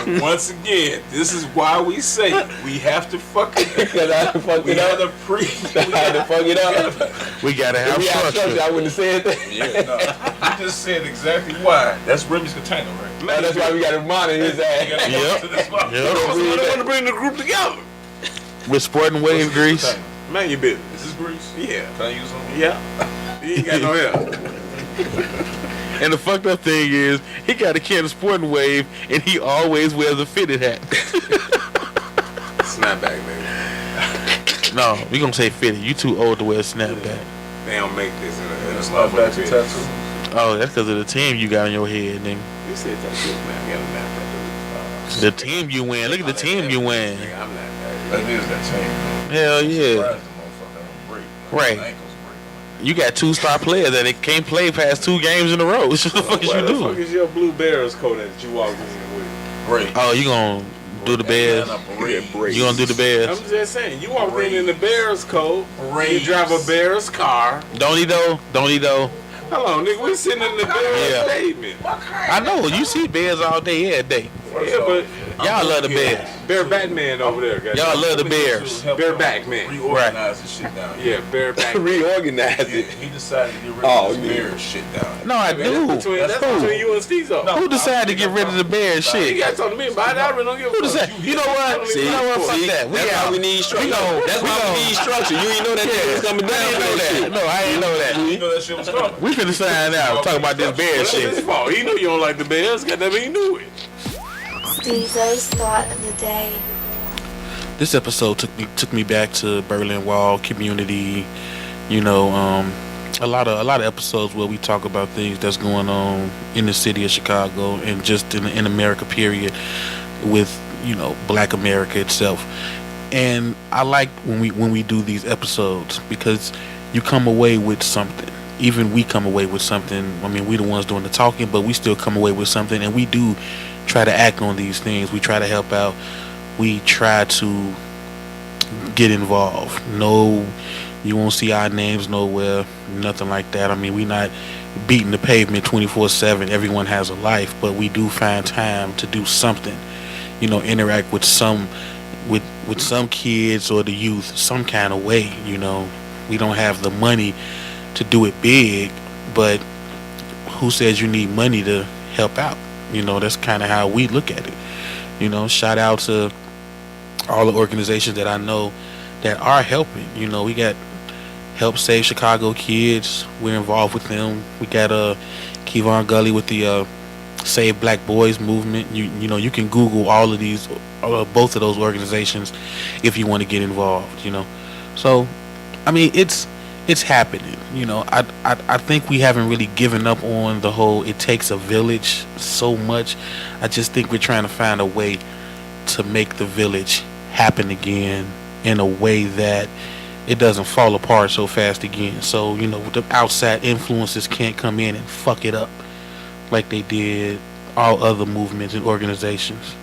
And once again, this is why we say we have to fucking. Because I done fucked We it had up. to pre. I done fuck it up. We gotta have If we had structure, structure. I wouldn't have said that. Yeah, no, you just said exactly why. That's Remy's container, right? That's why we got to monitor his ass. You gotta go Yep. to this motherfucker. Yep. I want to bring the group together. With Sporting Wave grease. Container. Man, your business. Is this grease? Yeah. Can I use them? Yeah. You ain't got no help. And the fucked up thing is, he got a can of Sporting Wave, and he always wears a fitted hat. Snapback, baby. No, we gonna say fitted. You too old to wear a snapback. They don't make this in a Snapbacks and tattoos. Oh, that's because of the team you got on your head, nigga. You said tattoo, man. I got a snapback. The team you win. Look at the team you win. Nigga, I'm not That is that chain. Hell yeah. Surprised the motherfucker don't break. Right. My ankles break. You got 2-star players that it can't play past 2 games in a row. What the fuck is Why you the fuck doing? is your blue Bears coat that you walked in with? Great. Oh, you gonna do the Bears? You gonna do the I'm Bears? just saying, you walked in the Bears coat. You Braves. drive a Bears car. Don't he though? Don't he though? Hold on, nigga, we sitting in the Bears Yeah. pavement. I know. You see Bears all day, every day. Yeah, but Y'all love the Bears. Bear Batman over there, guys. Y'all love the Bears. Bareback man. Reorganize this shit down. Yeah, bareback. Reorganize He, it. he decided to get rid Oh, of this yeah. Bears shit down. No, I do. That's between you and Stezo. Who decided to get rid of the Bears You shit? got something to me about it. I really don't give a Who fuck. decided? You know what? See, You know what? Fuck see, that. We that's why out. we need structure. That's why we need structure. You ain't know that thing was coming I down didn't for know that that. shit. No, I didn't know that. You know that shit was coming. We finna sign out. Talk about this Bears That's his shit. fault. He knew you don't like the Bears. Got that he knew it. Stezo's thought of the day. This episode took me back to Berlin Wall community. You know, a lot of episodes where we talk about things that's going on in the city of Chicago and just in America period with, you know, Black America itself. And I like when we do these episodes because you come away with something. Even we come away with something. I mean, we the ones doing the talking, but we still come away with something, and we do try to act on these things. We try to help out. We try to get involved. No, you won't see our names nowhere, nothing like that. I mean, we not beating the pavement 24/7. Everyone has a life, but we do find time to do something. You know, interact with some kids or the youth some kind of way. You know, we don't have the money to do it big, but who says you need money to help out? You know, that's kind of how we look at it. You know, shout out to all the organizations that I know that are helping. You know, we got help save Chicago kids. We're involved with them. We got Kevon Gully with the Save Black Boys movement. You know, you can Google all of these, both of those organizations, if you want to get involved. You know, so I mean, it's happening. You know, I think we haven't really given up on the whole it takes a village so much. I just think we're trying to find a way to make the village happen again in a way that it doesn't fall apart so fast again. So, you know, the outside influences can't come in and fuck it up like they did all other movements and organizations.